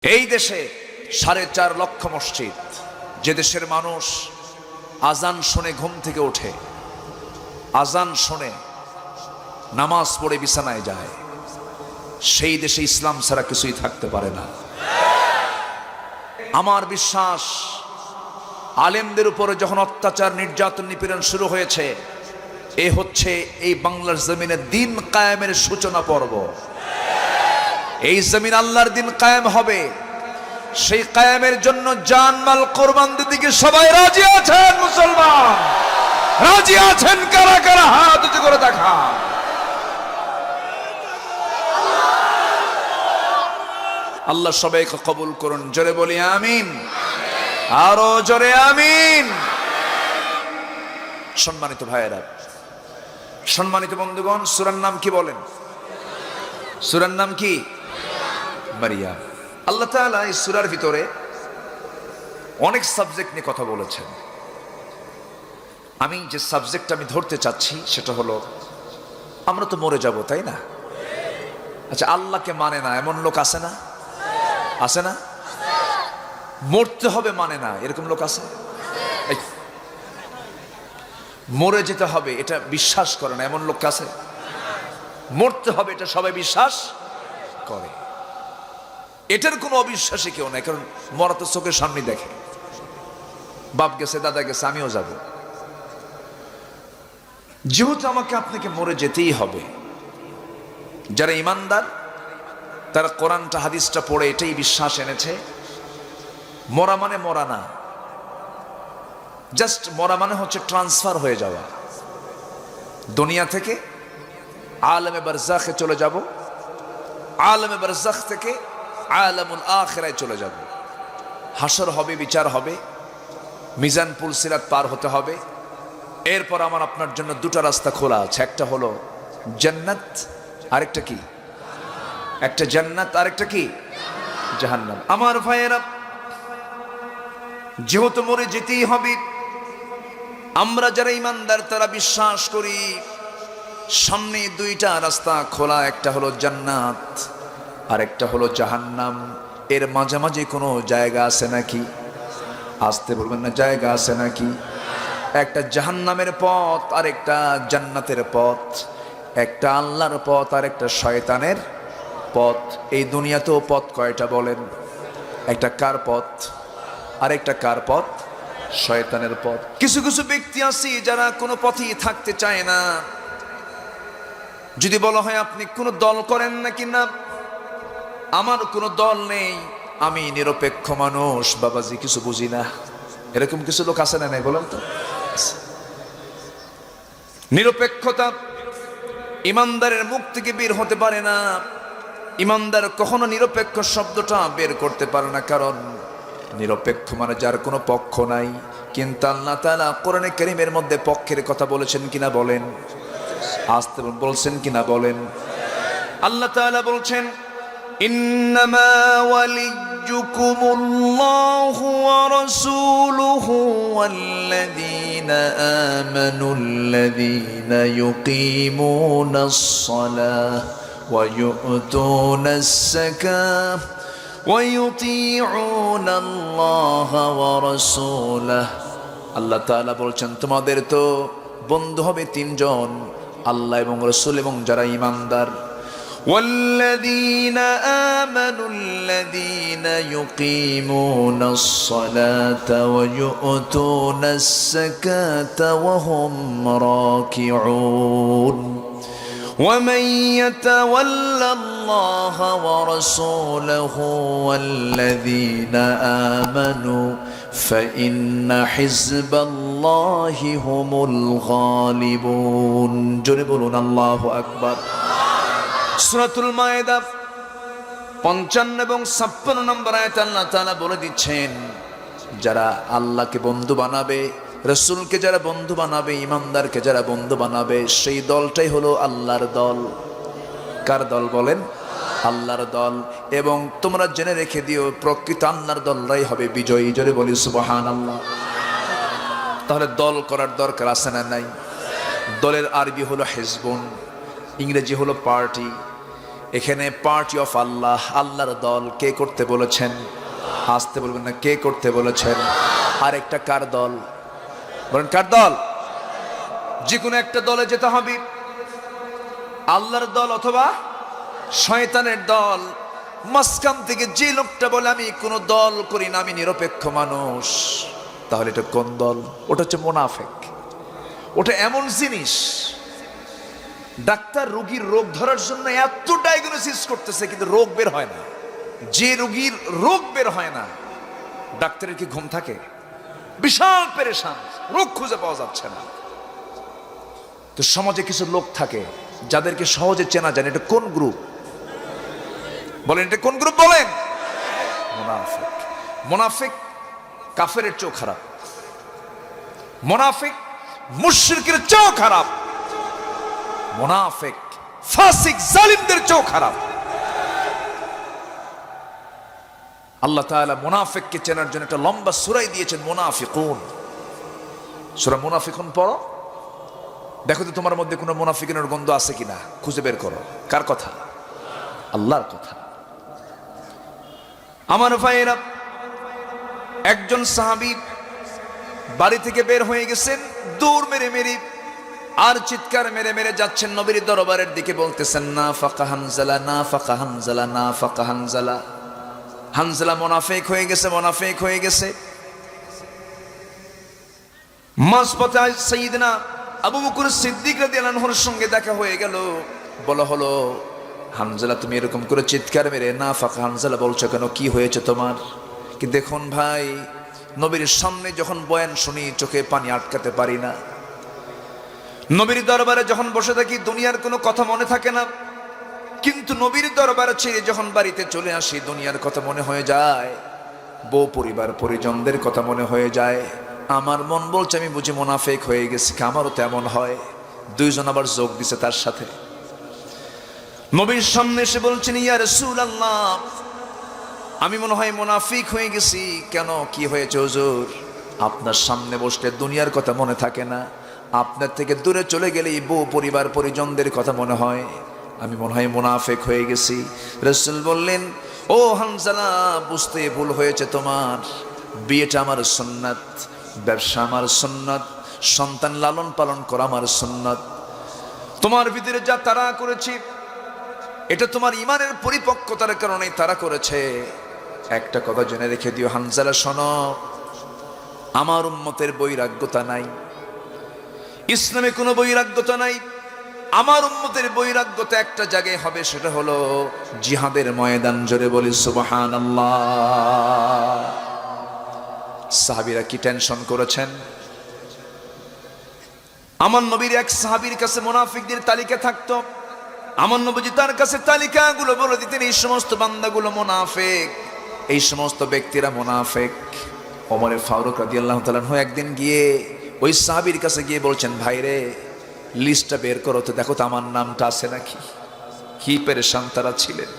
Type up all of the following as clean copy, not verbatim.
এই দেশে 4.5 লক্ষ মসজিদ, যে দেশের মানুষ আজান শুনে ঘুম থেকে ওঠে, আজান শুনে নামাজ পড়ে বিছানায় যায়, সেই দেশে ইসলাম ছাড়া কিছুই থাকতে পারে না। আমার বিশ্বাস, আলেমদের উপরে যখন অত্যাচার, নির্যাতন, নিপীড়ন শুরু হয়েছে, এ হচ্ছে এই বাংলার জমিনে দিন কায়েমের সূচনা পর্ব। এই জমিন আল্লাহর দিন কায়েম হবে, সেই কায়েমের জন্য জানমাল কোরবান দিতে কি সবাই রাজি আছেন? মুসলমান রাজি আছেন? কারা কারা হাত উঁচু করে দেখা। আল্লাহ সবাইকে কবুল করুন, জোরে বলি আমিন, আরো জোরে আমিন। সম্মানিত ভাইয়েরা, সম্মানিত বন্ধুগণ, সূরার নাম কি বলেন? সূরার নাম কি? মারিয়াম। আল্লাহ তাআলা এই সূরার ভিতরে অনেক সাবজেক্ট নিয়ে কথা বলেছেন। আমি যে সাবজেক্ট আমি ধরতে চাচ্ছি সেটা হলো, আমরা তো মরে যাব, তাই না? আচ্ছা, আল্লাহকে মানে না এমন লোক আছে না? আছে না? মরতে হবে মানে না এরকম লোক আছে? মরে যেতে হবে এটা বিশ্বাস করে না এমন লোক আছে? মরতে হবে এটা সবাই বিশ্বাস করে, এটার কোনো অবিশ্বাসী কেউ নাই। কারণ মরা তো চোখের সামনে দেখে, বাপ গেছে, দাদা গেছে, আমিও যাব। যেহেতু আমাকে আপনাকে মরে যেতেই হবে, যারা ইমানদার তারা কোরআনটা হাদিসটা পড়ে এটাই বিশ্বাস এনেছে, মরা মানে মরা না, জাস্ট মরা মানে হচ্ছে ট্রান্সফার হয়ে যাওয়া। দুনিয়া থেকে আলমে বারজাখে চলে যাব, আলমে বারজাখ থেকে আলামুল আখিরায় চলে যাব। হাসর হবে, বিচার হবে, মিজান পুল সিরাত পার হতে হবে। এরপর আমার আপনার জন্য দুটো রাস্তা খোলা আছে, একটা হলো জান্নাত, আরেকটা কি? একটা জান্নাত, আরেকটা কি? জাহান্নাম। আমার ভাইয়েরা, যেহেতু মরে যেতেই হবে, আমরা যারা ইমানদার তারা বিশ্বাস করি সামনে দুইটা রাস্তা খোলা, একটা হলো জান্নাত, আরেকটা হলো জাহান্নাম। এর মাঝামাঝি কোনো জায়গা আছে নাকি? আসতে বলবেন না, জায়গা আছে নাকি? একটা জাহান্নামের পথ আর একটা জান্নাতের পথ, একটা আল্লাহর পথ আর একটা শয়তানের পথ। এই দুনিয়াতেও পথ কয়টা বলেন? একটা কার পথ আর একটা কার পথ? শয়তানের পথ। কিছু কিছু ব্যক্তি আছে যারা কোনো পথেই থাকতে চায় না। যদি বলা হয় আপনি কোনো দল করেন নাকি? না, আমার কোনো দল নেই, আমি নিরপেক্ষ মানুষ, বাবাজি কিছু বুঝি না, এরকম কিছু লোক আছে না নাই বলেন তো? নিরপেক্ষতা ইমানদারের মুখ থেকে বের হতে পারে না। ইমানদার কখনো নিরপেক্ষ শব্দটা বের করতে পারে না, কারণ নিরপেক্ষ মানে যার কোনো পক্ষ নাই। কিন্তু আল্লাহ তাআলা কোরআনে কারীমের মধ্যে পক্ষের কথা বলেছেন কিনা বলেন? আসতে বলছেন কিনা বলেন? আল্লাহ তাআলা বলছেন, ইন্নামা ওয়ালিয়্যুকুমুল্লাহু ওয়া রাসূলুহু ওয়াল্লাযীনা আমানুল্লাযীনা ইউকিমুনাস সালাহ ওয়া ইউতুনাস যাকাহ ওয়া ইউতিউনাল্লাহা ওয়া রাসূলাহু। আল্লাহ তাআলা বলছেন, তোমাদের তো বন্ধু হবে তিনজন, আল্লাহ এবং রাসূল এবং যারা ঈমানদার। والذين آمنوا الذين يقيمون الصلاة ويؤتون الزكاة وهم راكعون ومن يتول الله ورسوله والذين آمنوا فإن حزب الله هم الغالبون। জোরে বলুন আল্লাহু আকবার। সূরাতুল মায়েদা 55 এবং 56 নম্বর আয়াতে আল্লাহ তাআলা বলে দিচ্ছেন, যারা আল্লাহকে বন্ধু বানাবে, রাসূলকে যারা বন্ধু বানাবে, ইমানদারকে যারা বন্ধু বানাবে, সেই দলটাই হলো আল্লাহর দল। কার দল বলেন? আল্লাহর দল। এবং তোমরা জেনে রেখে দিও, প্রকৃত আল্লাহর দলরাই হবে বিজয়ী। জোরে বলি সুবহানাল্লাহ। তাহলে দল করার দরকার আছে না নাই? দলের আরবি হলো হিজবুন, ইংরেজি হলো পার্টি। এখানে পার্টি অফ আল্লাহ, আল্লাহর দল কে করতে বলেছেন? আসতে বলবেন না, কে করতে বলেছেন? আর একটা কার দল? বলেন কার দল? যে কোনো একটা দলে যেতে হবে, আল্লাহর দল অথবা শয়তানের দল। মাঝখান থেকে যে লোকটা বলে আমি কোনো দল করি না, আমি নিরপেক্ষ মানুষ, তাহলে এটা কোন দল? ওটা হচ্ছে মুনাফিক। ওটা এমন জিনিস, ডাক্তার রোগীর রোগ ধরার জন্য এত ডায়াগনোসিস করতেছে কিন্তু রোগ বের হয় না। যে রোগীর রোগ বের হয় না, ডাক্তারের কি ঘুম থাকে? বিশাল পেরেশান, রোগ খুঁজে পাওয়া যাচ্ছে না। তো সমাজে কিছু লোক থাকে যাদেরকে সহজে চেনা যায় না। এটা কোন গ্রুপ? বলেন এটা কোন গ্রুপ? বলেন মুনাফিক। মুনাফিক কাফেরের চেয়েও খারাপ, মুনাফিক মুশরিকের চেয়েও খারাপ, মুনাফিক ফাসিক জালিমদের চেয়েও খারাপ। আল্লাহ তাআলা মুনাফিককে চেনার জন্য একটা লম্বা সূরাই দিয়েছেন, মুনাফিকুন। সূরা মুনাফিকুন পড়ো, দেখো তো তোমার মধ্যে কোনো মুনাফিকের গন্ধ আছে কিনা, খুঁজে বের করো। কার কথা? আল্লাহর কথা। আমার ভাইয়েরা, একজন সাহাবী বাড়ি থেকে বের হয়ে গেছেন, দৌড় মেরে মেরে আর চিৎকার মেরে মেরে যাচ্ছেন নবীর দরবারের দিকে, বলতেছেন না ফাকা হানজালা, না ফাকা হানজালা, না ফাকা হানজালা। হানজালা মুনাফিক হয়ে গেছে, মুনাফিক হয়ে গেছে। মাঝপথে সাইয়েদনা আবু বকর সিদ্দিক রাদিয়াল্লাহু আনহুর সঙ্গে দেখা হয়ে গেল। বলা হলো, হানজালা তুমি এরকম করে চিৎকার মেরে না ফাকা হানজালা বলছো কেন? কি হয়েছে তোমার? কি দেখুন ভাই, নবীর সামনে যখন বয়ান শুনি চোখে পানি আটকাতে পারি না। নবীর দরবারে যখন বসে থাকি দুনিয়ার কোনো কথা মনে থাকে না, কিন্তু নবীর দরবারে ছেড়ে যখন বাড়িতে চলে আসি দুনিয়ার কথা মনে হয়ে যায়, বউ পরিবার পরিজনদের কথা মনে হয়ে যায়। আমার মন বলছে আমি বুঝি মুনাফিক হয়ে গেছি। আমারও তেমন হয়। দুইজন আবার যোগ দিছে তার সাথে। নবীর সামনে এসে বলছেন, ইয়া রাসূলুল্লাহ, আমি মনে হয় মুনাফিক হয়ে গেছি। কেন, কি হয়েছে হুজুর? আপনার সামনে বসলে দুনিয়ার কথা মনে থাকে না, আপনার থেকে দূরে চলে গেলেই বউ পরিবার পরিজনদের কথা মনে হয়। আমি মনে হয় মুনাফিক হয়ে গেছি। রাসূল বললেন, ও হানজালা, বুঝতে ভুল হয়েছে তোমার। বিয়েটা আমার সুন্নাত, ব্যবসা আমার সুন্নাত, সন্তান লালন পালন করা আমার সুন্নাত। তোমার ভিতরে যা তারা করেছি এটা তোমার ইমানের পরিপক্কতার কারণে তারা করেছে। একটা কথা জেনে রেখে দিও হানজালা, শোনো, আমার উম্মতের বৈরাগ্যতা নাই, ইসলামে কোনো বৈরাগ্যতা নাই। আমার উম্মতের বৈরাগ্যতা একটা জায়গায় হবে, সেটা হলো জিহাদের ময়দান। জোরে বলি সুবহানাল্লাহ। সাহাবীরা কি টেনশন করেছেন? আমার নবীর এক সাহাবীর কাছে মুনাফিকদের তালিকা থাকতো। আমার নবীজি তার কাছে তালিকাগুলো বলে দিতেন, এই সমস্ত বান্দাগুলো মুনাফিক, এই সমস্ত ব্যক্তিরা মুনাফিক। ওমর ফারুক রাদিয়াল্লাহু তাআলা একদিন গিয়ে ওই সাহাবীর কাছে গিয়ে বলছেন, ভাইরে লিস্টটা বের করো তো, দেখো তো আমার নামটা আছে নাকি। কি পেরেশান তারা ছিলেন,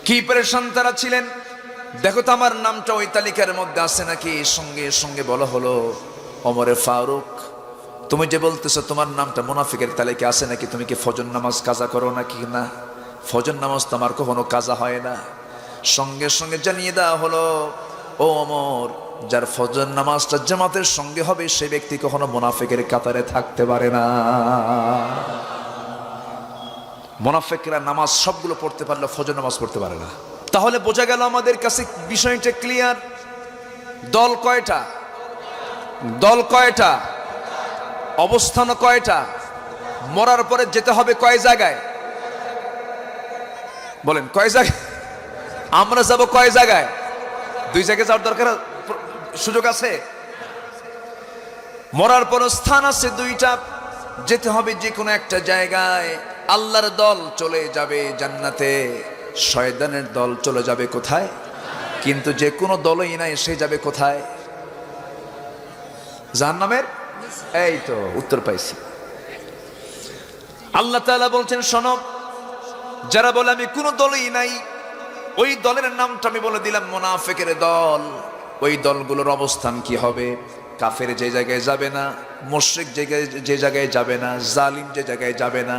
কি পেরেশান তারা ছিলেন। দেখো তো আমার নামটা ওই তালিকার মধ্যে আছে নাকি। সঙ্গে সঙ্গে বলা হলো, ওমর ফারুক, তুমি যে বলতেছো তোমার নামটা মুনাফিকের তালিকা আছে নাকি, তুমি কি ফজর নামাজ কাজা করো নাকি? না, ফজর নামাজ তো আমার কখনো কাজা হয় না। সঙ্গে সঙ্গে জানিয়ে দেওয়া হলো, ও ওমর, যার ফজর নামাজটা জামাতের সঙ্গে হবে সে ব্যক্তি কখনো মুনাফিকের কাতারে থাকতে পারে না। মুনাফিকরা নামাজ সবগুলো পড়তে পারলে ফজর নামাজ পড়তে পারে না। তাহলে বোঝা গেল আমাদের কাছে বিষয়টা ক্লিয়ার। দল কয়টা? দল কয়টা? অবস্থান কয়টা? মরার পরে যেতে হবে কয় জায়গায়? বলেন কয় জায়গায়? আমরা যাব কয় জায়গায়? দুই জায়গায় যাওয়ার দরকার, সুযোগ আছে। মরার পর স্থান আছে দুইটা, যেতে হবে যে কোনো একটা জায়গায়। আল্লাহর দল চলে যাবে জান্নাতে, শয়তানের দল চলে যাবে কোথায়? কিন্তু যে কোনো দলই নাই, সে যাবে কোথায়? জাহান্নামের। এই তো উত্তর পাইছি। আল্লাহ তাআলা বলছেন, শোনো, যারা বলে আমি কোনো দলই নাই, ওই দলের নামটা আমি বলে দিলাম মুনাফিকের দল। ওই দলগুলোর অবস্থান কি হবে? কাফের যে জায়গায় যাবে না, মুশরিক যে জায়গায় যাবে না, জালিম যে জায়গায় যাবে না।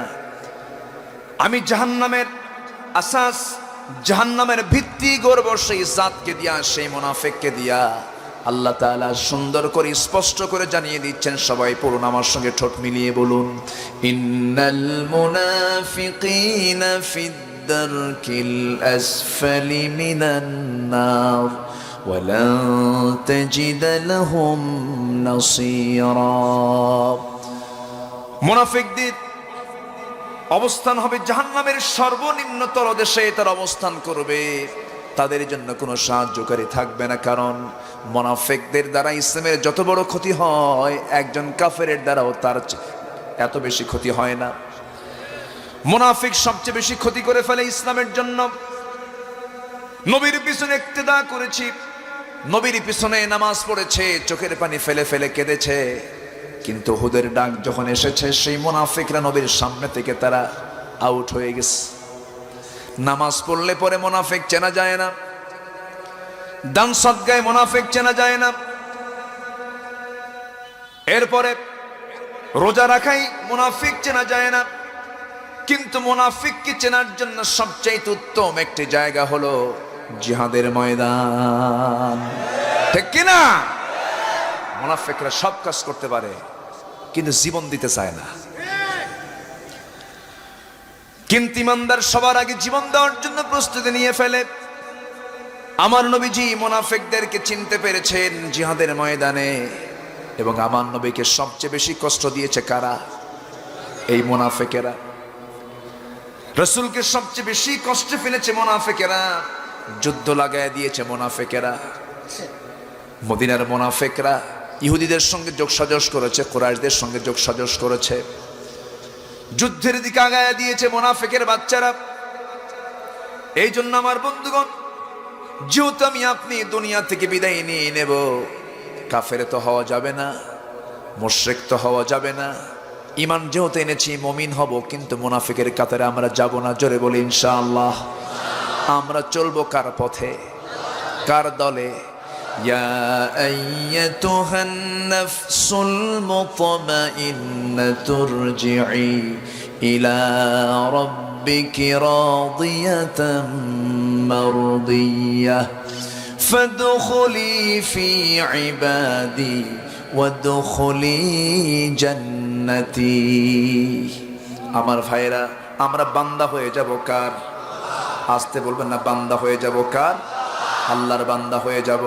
আমি জাহান্নামের আসাস, জাহান্নামের ভিত্তি গড়ব সেই জাতকে দিয়া, সেই মুনাফিককে দিয়া। আল্লাহ তাআলা সুন্দর করে স্পষ্ট করে জানিয়ে দিচ্ছেন। সবাই পড়ুন আমার সঙ্গে, ঠোঁট মিলিয়ে বলুন, ইন্নাল মুনাফিকিনা ফিদ দারকিল আসফালি মিনান নার ওয়ালান তাজিদ লাহুম নাসীরা। মুনাফিকদের অবস্থান হবে জাহান্নামের সর্বনিম্ন তলদেশে, তার অবস্থান করবে। তাদের জন্য কোনো সাহায্যকারী থাকবে না, কারণ মুনাফিকদের দ্বারা ইসলামের যত বড় ক্ষতি হয়, একজন কাফেরের দ্বারাও তার এত বেশি ক্ষতি হয় না। মুনাফিক সবচেয়ে বেশি ক্ষতি করে ফেলে ইসলামের জন্য। নবীর পিছনে ইক্তেদা করেছি, নবীর পিছনে নামাজ পড়েছে, চোখের পানি ফেলে ফেলে কেঁদেছে, কিন্তু হুদের ডাক যখন এসেছে, সেই মুনাফিকরা নবীর সামনে থেকে তারা আউট হয়ে গেছে। নামাজ পড়লে পরে মুনাফিক চেনা যায় না, দান সদকায় মুনাফিক চেনা যায় না, এরপরে রোজা রাখাই মুনাফিক চেনা যায় না। কিন্তু মুনাফিককে চেনার জন্য সবচেয়ে উত্তম একটি জায়গা হলো জিহাদের ময়দান, ঠিক কিনা? মুনাফিকরা সব কাজ করতে পারে কিন্তু জীবন দিতে চায় না। কিন্তু ইমানদার সবার আগে জীবন দেওয়ার জন্য প্রস্তুতি নিয়ে ফেলে। আমার নবীজি মুনাফিকদেরকে চিনতে পেরেছেন জিহাদের ময়দানে, এবং আমার নবীকে সবচেয়ে বেশি কষ্ট দিয়েছে কারা? এই মুনাফিকেরা। রাসূলকে সবচেয়ে বেশি কষ্টে ফেলেছে মুনাফিকেরা, যুদ্ধ লাগায় দিয়েছে মুনাফিকেরা। মদিনার মুনাফিকরা ইহুদিদের সঙ্গে যোগসাজশ করেছে, কুরাইশদের সঙ্গে যোগসাজশ করেছে, যুদ্ধের দিকে আগায় দিয়েছে মুনাফিকের বাচ্চারা। এই জন্য আমার বন্ধুগণ, যেহেতু আমি আপনি দুনিয়া থেকে বিদায় নিয়ে নেব, কাফের তো হওয়া যাবে না, মুশরিক তো হওয়া যাবে না। ঈমান যেহেতু এনেছি, মুমিন হব, কিন্তু মুনাফিকের কাতারে আমরা যাব না। জোরে বলি ইনশাআল্লাহ। আমরা চলবো কার পথে, কার দলে? ইয়া আইয়াতুহান নাফসুল মুতমাইন্নাতু ইরজিই ইলা রাব্বিকি রাদিয়াতাম মারদিয়াহ ফাদখুলি ফি ইবাদি ওয়াদখুলি জান্নাতি। আমার ভাইরা, আমরা বান্দা হয়ে যাব কার? আসতে বলবেন না, বান্দা হয়ে যাব কার? আল্লাহর বান্দা হয়ে যাব।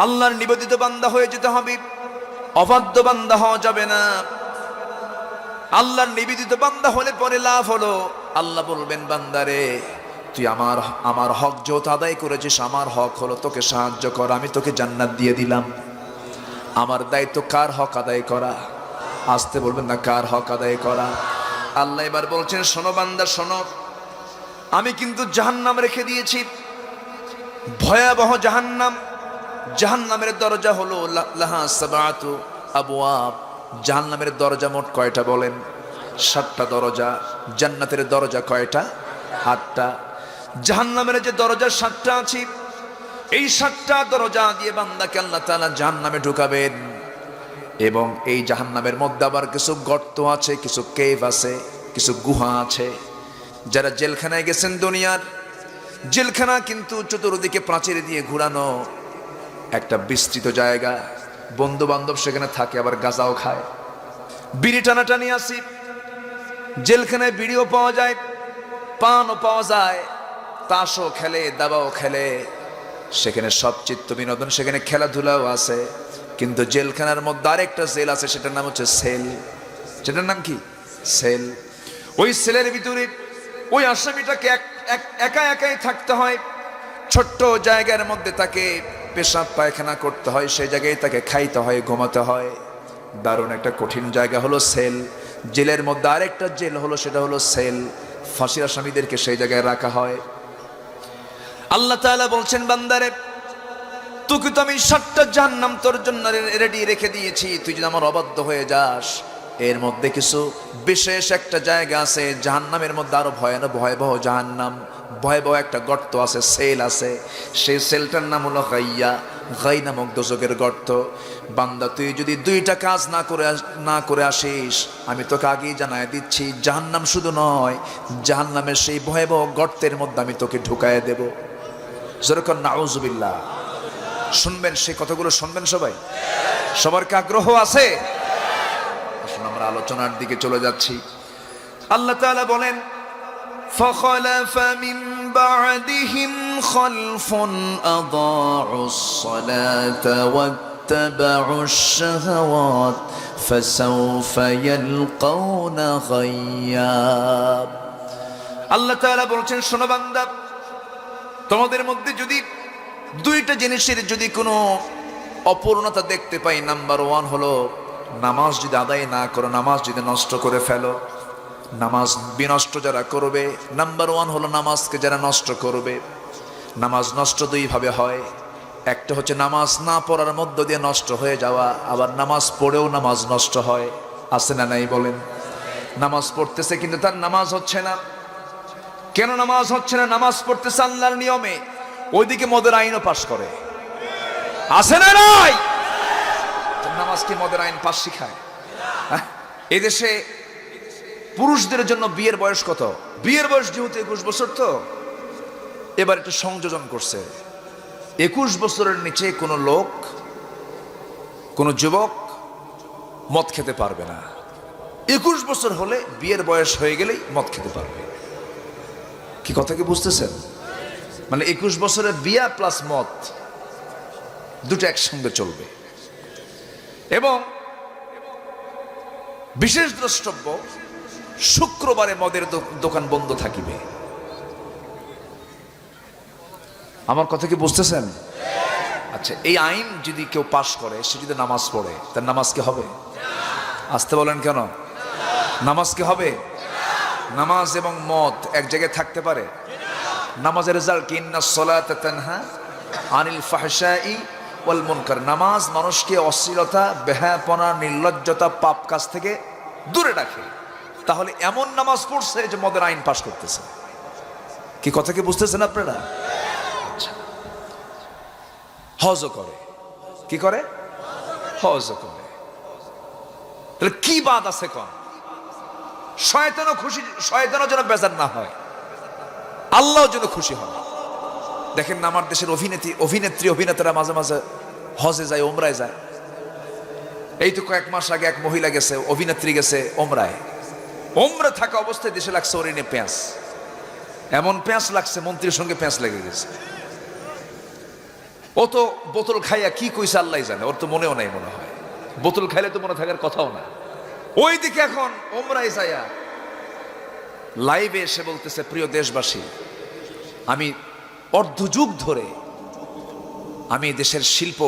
আল্লাহর নিবেদিত বান্দা হয়ে যেতে হবে, অবাধ্য বান্দা হওয়া যাবে না। আল্লাহর নিবেদিত বান্দা হলে পরে লাভ হলো, আল্লাহ বলবেন বান্দারে, তুই আমার হক যেহেতু আদায় করেছিস, আমার হক হলো তোকে সাহায্য করা, আমি তোকে জান্নাত দিয়ে দিলাম। আমার দায়িত্ব কার হক আদায় করা? আসতে বলবেন না, কার হক আদায় করা? আল্লাহ এবার বলছেন, শোনো বান্দা শোনো, আমি কিন্তু জাহান্নাম রেখে দিয়েছি, ভয়াবহ জাহান্নাম। জাহান্নামের দরজা হলো লাহা সাবাতু আবওয়াব। জাহান্নামের দরজা মোট কয়টা বলেন? 7টা দরজা। জান্নাতের দরজা কয়টা? 8টা। জাহান্নামের যে দরজা 7টা আছে, এই 7টা দরজা দিয়ে বান্দাকে আল্লাহ তাআলা জাহান্নামে ঢুকাবেন। এবং এই জাহান্নামের মধ্যে আবার কিছু গর্ত আছে, কিছু কেভ আছে, কিছু গুহা আছে। যারা জেলখানায় গেছেন, দুনিয়ার জেলখানা কিন্তু চতুর্দিকে প্রাচীর দিয়ে ঘুরানো একটা বিস্তৃত জায়গা, বন্ধু বান্ধব সেখানে থাকে, আবার গাঁজাও খায়, বিড়ি টানাটানি আসি। জেলখানায় বিড়িও পাওয়া যায়, পানও পাওয়া যায়, তাসও খেলে, দাবাও খেলে, সেখানে সব চিত্ত বিনোদন, সেখানে খেলাধুলাও আছে। কিন্তু জেলখানার মধ্যে আরেকটা জেল আছে, সেটার নাম হচ্ছে সেল। সেটার নাম কি? সেল। ওই সেলের ভিতরে ওই আসামিটাকে একা একাই থাকতে হয়। ছোট্ট জায়গার মধ্যে তাকে পেশাব পায়খানা করতে হয়, সেই জায়গায় তাকে খাইতে হয়, ঘুমাতে হয়। দারুণ একটা কঠিন জায়গা হলো সেল। জেলের মধ্যে আরেকটা জেল হলো, সেটা হলো সেল। ফাঁসির আসামিদেরকে সেই জায়গায় রাখা হয়। আল্লাহ তাআলা বলছেন, বান্দারে, তোকে তো আমি 7টা জাহান্নাম তোর জন্য রেডি রেখে দিয়েছি, তুই যদি আমার অবাধ্য হয়ে যাস, এর মধ্যে কিছু বিশেষ একটা জায়গা আছে জাহান্নামের মধ্যে, আরো ভয়াবহ জাহান্নাম, ভয়াবহ একটা গর্ত আছে, সেল আছে। সেই সেলটার নাম হলো গাইয়া, গাই নামক দোজকের গর্ত। বান্দা তুই যদি দুইটা কাজ না করে আসিস, আমি তোকে আগেই জানাই দিচ্ছি, জাহান্নাম শুধু নয়, জাহান্নামের সেই ভয়াবহ গর্তের মধ্যে আমি তোকে ঢুকায় দেব। যেরকম নাউজুবিল্লাহ। শুনবেন সেই কথাগুলো, শুনবেন সবাই? সবার কি আগ্রহ আছে? আসুন আমরা আলোচনার দিকে চলে যাচ্ছি। আল্লাহ তাআলা বলেন, فخلف من بعدهم خلف أضاعوا الصلاة واتبعوا الشهوات فسوف يلقون غيا। আল্লাহ তাআলা বলছেন, শোনো বান্দা, তোমাদের মধ্যে যদি দুইটা জিনিসের যদি কোনো অপূর্ণতা দেখতে পাই, নাম্বার ওয়ান হলো নামাজ যদি আদায় না করো, নামাজ যদি নষ্ট করে ফেলো। নামাজ বিনষ্ট যারা করবে, নাম্বার ওয়ান হলো নামাজকে যারা নষ্ট করবে। নামাজ নষ্ট দুইভাবে হয়, একটা হচ্ছে নামাজ না পড়ার মধ্য দিয়ে নষ্ট হয়ে যাওয়া, আবার নামাজ পড়েও নামাজ নষ্ট হয়। আছে না নাই বলেন? নামাজ পড়তেছে কিন্তু তার নামাজ হচ্ছে না। কেন নামাজ হচ্ছে না? নামাজ পড়তেছে আল্লাহর নিয়মে, ওইদিকে মদের আইনও পাশ করে। আছে না নাই? নামাজ কি মদের আইন পাশ শিখায়? এদেশে পুরুষদের জন্য বিয়ের বয়স কত? বিয়ের বয়স যেহেতু 21 বছর, তো এবার একটু সংযোজন করছে। 21 বছরের নিচে কোনো লোক, কোনো যুবক মদ খেতে পারবে না। 21 বছর হলে, বিয়ের বয়স হয়ে গেলেই মদ খেতে পারবে। কি কথা কি বুঝতেছেন? মানে 21 বছরের বিয়া প্লাস মদ দুটো একসঙ্গে চলবে। এবং বিশেষ দ্রষ্টব্য, শুক্রবারে মদের দোকান বন্ধ থাকিবে। আমার কথা কি বুঝতেছেন? আচ্ছা, এই আইন যদি কেউ পাশ করে, সে যদি নামাজ পড়ে, তার নামাজ কি হবে? আসতে বলেন কেন? নামাজ কি হবে? নামাজ এবং মদ এক জায়গায় থাকতে পারে? নামাজের রেজাল্ট কি? ইন্নাস সালাতা তানহা আনিল ফাহশাই ওয়াল মুনকার। নামাজ মানুষকে অশ্লীলতা, বেহায়াপনা, নির্লজ্জতা, পাপ কাজ থেকে দূরে রাখে। তাহলে এমন নামাজ পড়ছে যে মদের আইন পাশ করতেছে। কি কথা কি বুঝতেছেন আপনারা? আচ্ছা, হজও করে। কি করে? হজও করে। তাহলে কি বাদ আছে কোন? শয়তানও খুশি, শয়তানও যেন বেজার না হয়, আল্লাহও যেন খুশি হয়। দেখেন না, আমার দেশের অভিনেত্রী অভিনেতারা মাঝে মাঝে হজে যায়, ওমরায় যায়। এই তো কয়েক মাস আগে এক মহিলা গেছে, অভিনেত্রী গেছে ওমরায়। ওমরা থাকা অবস্থায় দেশে লাগছে ওরিনে পেঁয়াজ। এমন পেঁয়াজ লাগছে, মন্ত্রীর সঙ্গে পেঁয়াজ লেগে গেছে। ও তো বোতল খাইয়া কি কইছে আল্লাহ জানে, ওর তো মনেও নাই মনে হয়। বোতল খাইলে তো মনে থাকার কথাও না। ওইদিকে এখন ওমরায় যায়া লাইভে এসে বলতেছে, প্রিয় দেশবাসী, আমি অর্ধযুগ ধরে আমি দেশের শিল্প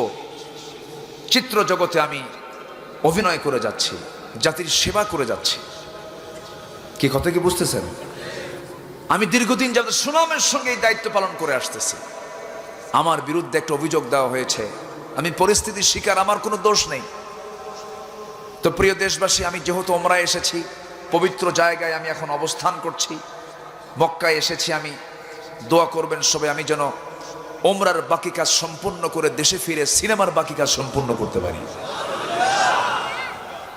চিত্র জগতে আমি অভিনয় করে যাচ্ছি, জাতির সেবা করে যাচ্ছি। কি কথা কি বুঝতেছেন? আমি দীর্ঘদিন যাবত সুনামের সঙ্গে এই দায়িত্ব পালন করে আসতেছি। আমার বিরুদ্ধে একটা অভিযোগ দেওয়া হয়েছে, আমি পরিস্থিতির শিকার, আমার কোনো দোষ নেই। তো প্রিয় দেশবাসী, আমি যেহেতু ওমরায় এসেছি, পবিত্র জায়গায় আমি এখন অবস্থান করছি, মক্কায় এসেছি, আমি দোয়া করবেন সবাই আমি যেন ওমরার বাকি কাজ সম্পূর্ণ করে দেশে ফিরে সিনেমার বাকি কাজ সম্পূর্ণ করতে পারি।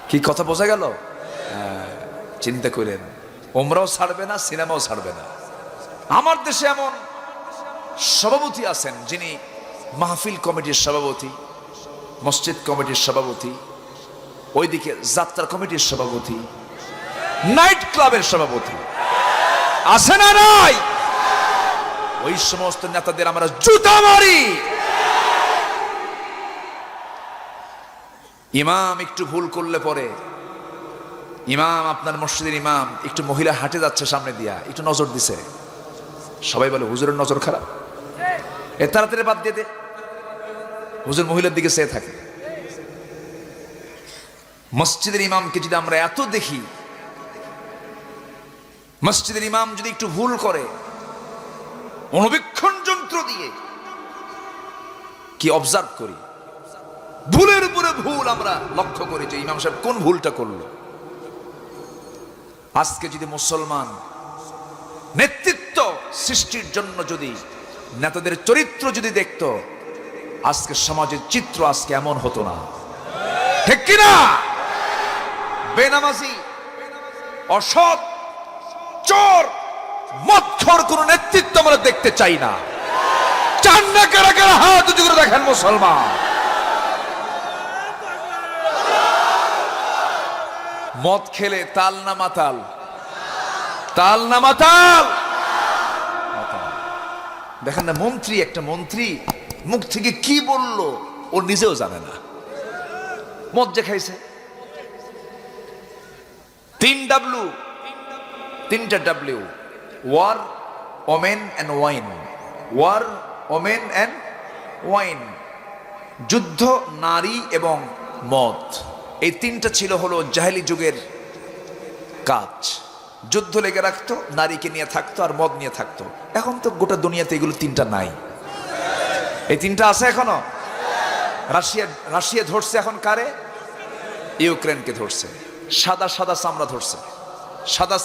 কি কথা বোঝা গেল? চিন্তা করেন, ওমরাও ছাড়বে না, সিনেমাও ছাড়বে না। আমার দেশে এমন সভাপতি আছেন যিনি মাহফিল কমিটির সভাপতি, মসজিদ কমিটির সভাপতি, ওইদিকে যাত্রা কমিটির সভাপতি, নাইট ক্লাবের সভাপতি। আছে না নাই? ওই সমস্ত নেতাদের আমরা জুতা মারি। ইমাম একটু ভুল করলে পরে, ইমাম আপনার মসজিদের ইমাম একটু মহিলা হাঁটে যাচ্ছে সামনে দিয়া, একটু নজর দিছে, সবাই বলে হুজুরের নজর খারাপ, এ তাড়াতাড়ি বাদ দিয়ে দে। হুজুর মহিলার দিকে চেয়ে থাকে। মসজিদের ইমামকে যদি আমরা এত দেখি, মসজিদের ইমাম যদি একটু ভুল করে, অনুবীক্ষণ যন্ত্র দিয়ে কি অবজার্ভ করি, ভুলের উপরে ভুল আমরা লক্ষ্য করি যে ইমাম সাহেব কোন ভুলটা করলো। আজকে যদি মুসলমান নেতৃত্ব সৃষ্টির জন্য যদি নেতাদের চরিত্র যদি দেখতো, আজকে সমাজের চিত্র আজকে এমন হতো না, ঠিক কিনা? বেনামাজি, অসৎ, চোর, মদখোর কোন নেতৃত্ব আমরা দেখতে চাই না। চান না কারা কারা? হাত উঁচু করে দেখেন মুসলমান। মদ খেলে তাল না মাতাল? তাল না মাতাল? দেখেন না, মন্ত্রী, একটা মন্ত্রী মুখ থেকে কি বললো ও নিজেও জানে না, মদ যে খাইছে। 3 W, war, women and wine. War, women and wine, যুদ্ধ, নারী এবং মদ। এই তিনটা ছিল হলো জাহেলি যুগের কাজ। যুদ্ধ লেগে রাখতো, নারীকে নিয়ে থাকতো আর মদ নিয়ে থাকতো। এখন তো গোটা দুনিয়াতে এগুলো তিনটা নাই। এই তিনটা আছে এখনো। রাশিয়া ধরছে এখন কারে? ইউক্রেনকে ধরছে। সাদা চামড়া ধরছে, সাদা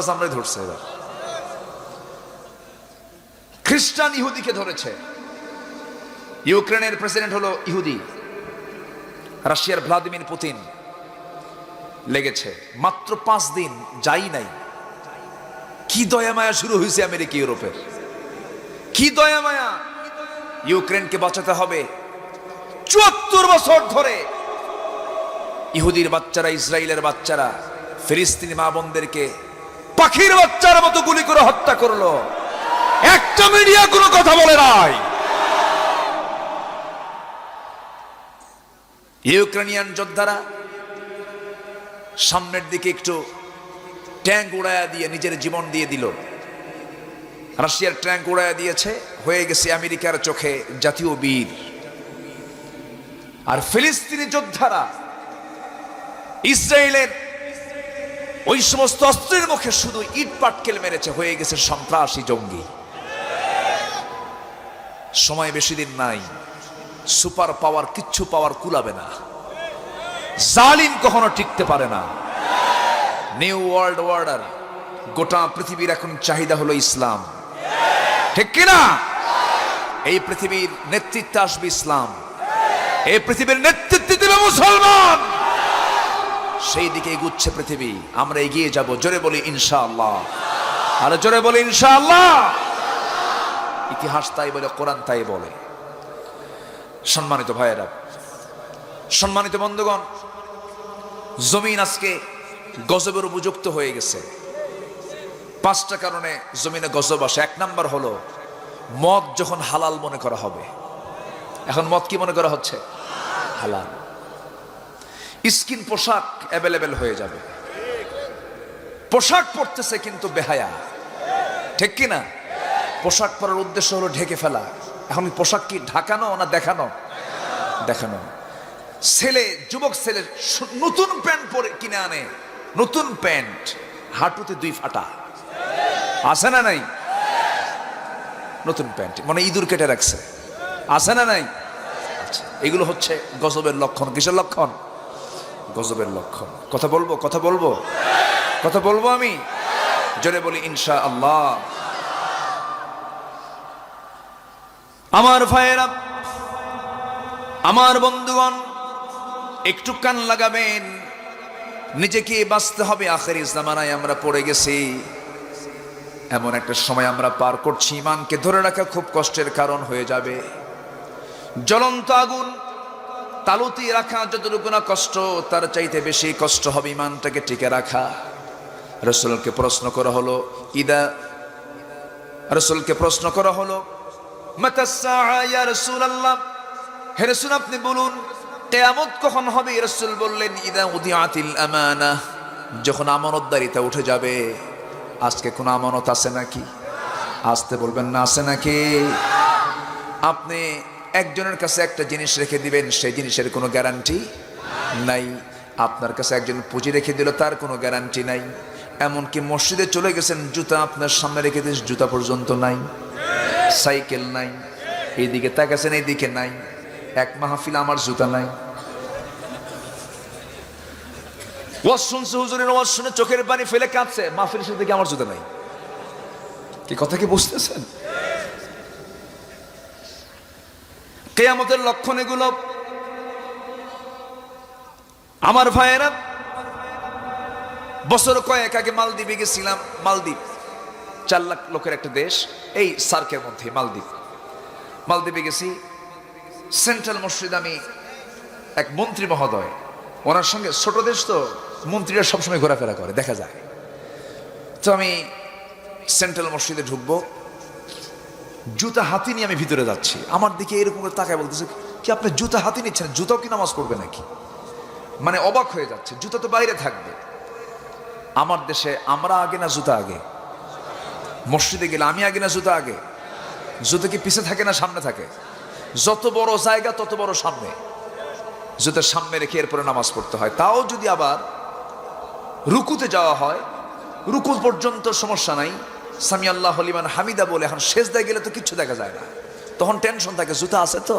চামড়াই ধরছে। এবার খ্রিস্টান ইহুদিকে ধরেছে। ইউক্রেনের প্রেসিডেন্ট হলো ইহুদি, রাশিয়ার ভ্লাদিমির পুতিন। লেগেছে মাত্র 5 দিন, যাই নাই। কি দয়া মায়া শুরু হয়েছে আমেরিকা ইউরোপের, কি দয়া মায়া। ইউক্রেনকে বাঁচাতে হবে। 74 বছর ধরে ইহুদির বাচ্চারা, ইসরায়েলের বাচ্চারা ফিলিস্তিনি মা বোনদেরকে পাখির বাচ্চার মতো গুলি করে হত্যা করলো। একটা মিডিয়া কোনো কথা বলে নাই। ইউক্রেনিয়ান যোদ্ধারা সামনের দিকে একটু ট্যাঙ্ক উড়াইয়া দিয়ে নিজের জীবন দিয়ে দিল। রাশিয়ার ট্যাঙ্ক উড়াইয়া দিয়েছে, হয়ে গেছে আমেরিকার চোখে জাতীয় বীর। আর ফিলিস্তিনি যোদ্ধারা ইসরায়েলের ওই সমস্ত অস্ত্রের মুখে শুধু ইট পাটকেল মেরেছে, হয়ে গেছে সন্ত্রাসী জঙ্গি। সময় বেশি দিন নাই, সুপার পাওয়ার কিচ্ছু পাওয়ার কুলাবে না। জালিম কখনো টিকতে পারে না। নিউ ওয়ার্ল্ড অর্ডার, গোটা পৃথিবীর এখন চাহিদা হলো ইসলাম, ঠিক কিনা? এই পৃথিবীর নেতৃত্বে আসবে ইসলাম, এই পৃথিবীর নেতৃত্ব দেবে মুসলমান। সেই দিকে এগুচ্ছে পৃথিবী, আমরা এগিয়ে যাব। জোরে বলি ইনশাআল্লাহ, আর জোরে বলি ইনশাআল্লাহ। ইতিহাস তাই বলে, কোরআন তাই বলে। সম্মানিত ভাইয়েরা, সম্মানিত বন্ধুগণ, জমিন আজকে গজবের উপযুক্ত হয়ে গেছে। 5টা কারণে জমিনে গজব আসে। 1 নাম্বার হলো মদ যখন হালাল মনে করা হবে। এখন মদ কি মনে করা হচ্ছে? হালাল। স্কিন পোশাক অ্যাভেলেবেল হয়ে যাবে। পোশাক পরতেছে কিন্তু বেহায়া, ঠিক কিনা? পোশাক পরার উদ্দেশ্য হলো ঢেকে ফেলা। এখন পোশাক কি ঢাকানো না দেখানো? দেখানো। ছেলে, যুবক ছেলে নতুন প্যান্ট পরে কিনে আনে, নতুন প্যান্ট, হাঁটুতে 2 ফাটা, আছে না নাই? নতুন প্যান্ট মানে ইঁদুর কেটে রাখছে, আছে না নাই? আচ্ছা, এগুলো হচ্ছে গজবের লক্ষণ। কিসের লক্ষণ? গজবের লক্ষণ। কথা বলবো, কথা বলবো, কথা বলবো আমি। জোরে বলি ইনশাআল্লাহ। আমার ভাইয়েরা, আমার বন্ধুগণ, একটু কান লাগাবেন। নিজেকে বাঁচতে হবে। আখেরি জামানায় আমরা পড়ে গেছি। এমন একটা সময় আমরা পার করছি, ইমানকে ধরে রাখা খুব কষ্টের কারণ হয়ে যাবে। জ্বলন্ত আগুন তালুতি রাখা যতটুকু না কষ্ট, তার চাইতে বেশি কষ্ট হবে ইমানটাকে টিকে রাখা। রাসূলকে প্রশ্ন করা হলো, রাসূলকে প্রশ্ন করা হলো, মাতাস সাআ ইয়া রাসূলুল্লাহ, হে রাসূল আপনি বলুন কিয়ামত কখন হবে? রাসূল বললেন, ইদা উদিআতিল আমানাহ, যখন আমানতদারিতা উঠে যাবে। আজকে কোন আমানত আছে নাকি? আসতে বলবেন না, আছে নাকি? আপনি একজনের কাছে একটা জিনিস রেখে দিবেন, সেই জিনিসের কোনো গ্যারান্টি নাই। আপনার কাছে একজন পুঁজি রেখে দিল, তার কোনো গ্যারান্টি নাই। এমনকি মসজিদে চলে গেছেন, জুতা আপনার সামনে রেখে দিয়েছেন, জুতা পর্যন্ত নাই, সাইকেল নাই, এইদিকে তাকাছেন, এইদিকে নাই। এক মাহফিল আমার জুতা নাই। ওয়াজ শুনছে, হুজুরের ওয়াজ শুনে চোখের পানি ফেলে কাঁদছে, মাহফিলের সাথে কি আমার জুতা নাই? কি কথা কি বুঝতেছেন? কিয়ামতের লক্ষণ এগুলো। আমার ভাইয়েরা, বছর কয়েক আগে মালদ্বীপে গেছিলাম। মালদ্বীপ 4 লাখ লোকের একটা দেশ, এই সার্কের মধ্যে মালদ্বীপে গেছি। সেন্ট্রাল মসজিদ, আমি এক মন্ত্রী মহোদয়, ওনার সঙ্গে, ছোট দেশ তো মন্ত্রীরা সবসময় ঘোরাফেরা করে, দেখা যায়। তো আমি সেন্ট্রাল মসজিদে ঢুকবো, জুতা হাতি নিয়ে আমি ভিতরে যাচ্ছি। আমার দিকে এরকম করে তাকায় বলতেছে, কি আপনি জুতা হাতি নিচ্ছেন? জুতাও কি নামাজ পড়বে নাকি? মানে অবাক হয়ে যাচ্ছে, জুতা তো বাইরে থাকবে। আমার দেশে আমরা আগে না জুতা আগে? মসজিদে গেলে আমি আগে না জুতা আগে? জুতা কি পিছে থাকে না সামনে থাকে? যত বড় জায়গা তত বড় সামনে, জুতার সামনে রেখে এরপরে নামাজ পড়তে হয়। তাও যদি আবার রুকুতে যাওয়া হয়, রুকু পর্যন্ত সমস্যা নাই, সামি আল্লাহু লিমান হামিদা বলে। এখন সেজদায় গেলে তো কিচ্ছু দেখা যায় না, তখন টেনশন থাকে, জুতা আছে তো,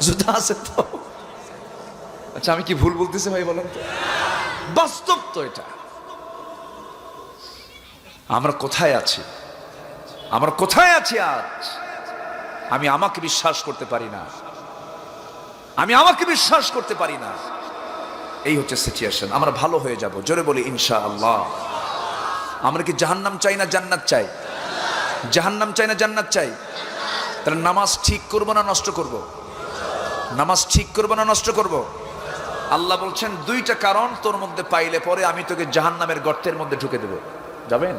জুতা আছে তো। আচ্ছা, আমি কি ভুল বলতেছি ভাই বলেন তো? বাস্তব তো এটা। আমরা কোথায় আছি? আমরা কোথায় আছি আজ? আমি আমাকে বিশ্বাস করতে পারি না, আমি আমাকে বিশ্বাস করতে পারি না। এই হচ্ছে সিচুয়েশন। আমরা ভালো হয়ে যাব, জোরে বলি ইনশাআল্লাহ। আমরা কি জাহান্নাম চাই না জান্নাত চাই? জাহান্নাম চাই না জান্নাত চাই? তাহলে নামাজ ঠিক করব না নষ্ট করব? নামাজ ঠিক করব না নষ্ট করব? আল্লাহ বলছেন 2টা কারণ তোর মধ্যে পাইলে পরে আমি তোকে জাহান্নামের গর্তের মধ্যে ঢুকে দেব। যাবেন?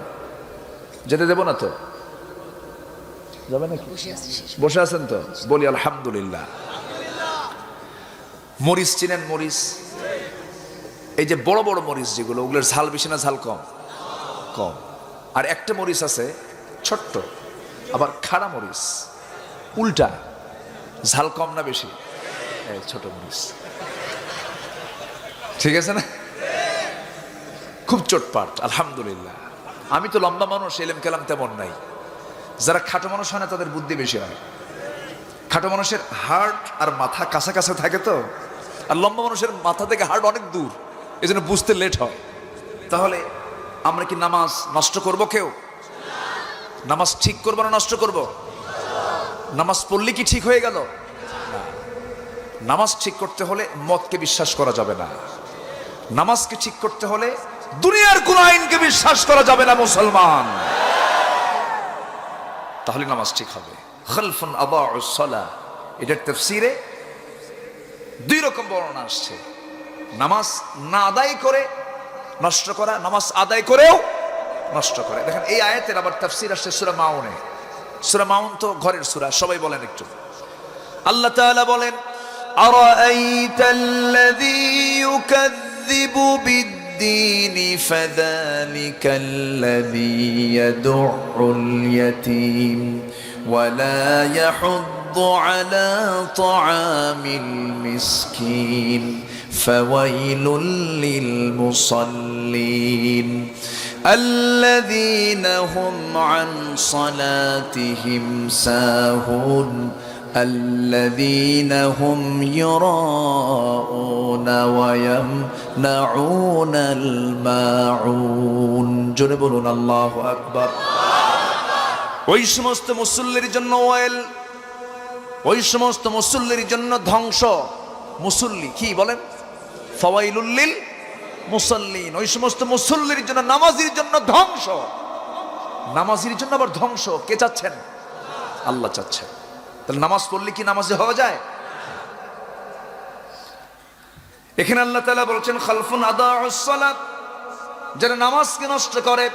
যেতে দেব না তো? যাবেন নাকি? বসে আছেন তো? বলি আলহামদুলিল্লাহ। মরিচ চিনেন? মরিচ, এই যে বড় বড় মরিচ যেগুলো, ওগুলোর ঝাল বেশি না ঝাল কম? কম। আর একটা মরিচ আছে ছোট্ট, আবার খাড়া মরিচ, উল্টা, ঝাল কম না বেশি? এই ছোট মরিচ, ঠিক আছে না? খুব চটপাট। আলহামদুলিল্লাহ। আমি তো লম্বা মানুষ, এলেম কেলাম তেমন নাই। যারা খাটো মানুষ হয় না তাদের বুদ্ধি বেশি হয়। খাটো মানুষের হার্ট আর মাথা কাছাকাছি থাকে তো, আর লম্বা মানুষের মাথা থেকে হার্ট অনেক দূর, এই জন্য বুঝতে লেট হয়। তাহলে আমরা কি নামাজ নষ্ট করব? কেউ নামাজ ঠিক করবো না নষ্ট করব? নামাজ পড়লে কি ঠিক হয়ে গেল? নামাজ ঠিক করতে হলে মতকে বিশ্বাস করা যাবে না। নামাজকে ঠিক করতে হলে দুনিয়ার কোন আইনকে বিশ্বাস করা যাবে না মুসলমান, তাহলে নামাজ ঠিক হবে। খালফুন আদাউস সালাহ, এটার তাফসীরে 2 রকম বর্ণনা আসছে। নামাজ না আদায় করে নষ্ট করা, নামাজ আদায় করেও নষ্ট করে। দেখেন এই আয়াতের আবার তাফসীর আসছে সূরা মাউনে। সূরা মাউন তো ঘরের সূরা, সবাই বলেন একটু। আল্লাহ তাআলা বলেন, আরাআইতাল্লাযী ইউকাযযিবু বিদ্দীনি ফাযালিকাল্লাযী ইয়াদউল ইয়াতীম ওয়া লা ইয়াহুদ্দু আলা তাআমিল মিসকিন ফাওয়াইলুল লিল মুসাল্লিন الذين هم عن صلاتهم ساهون الذين هم يراءون ويمنعون الماعون জোরে বলুন আল্লাহু আকবার। ওই সমস্ত মুসল্লির জন্য ওয়াইল, ওই সমস্ত মুসল্লির জন্য ধ্বংস। মুসল্লি কি বলেন? ফাওয়াইলুল লিল মুসাল্লিন, ওই সমস্ত মুসল্লির জন্য, নামাজির জন্য ধ্বংস। নামাজির জন্য আবার ধ্বংস কে চাচ্ছেন? আল্লাহ চাচ্ছেন। তাহলে নামাজ পড়লে কি নামাজি হওয়া যায়? এখানে আল্লাহ তাআলা বলছেন খালফুন আদাউস সালাত, যারা নামাজকে নষ্ট করে।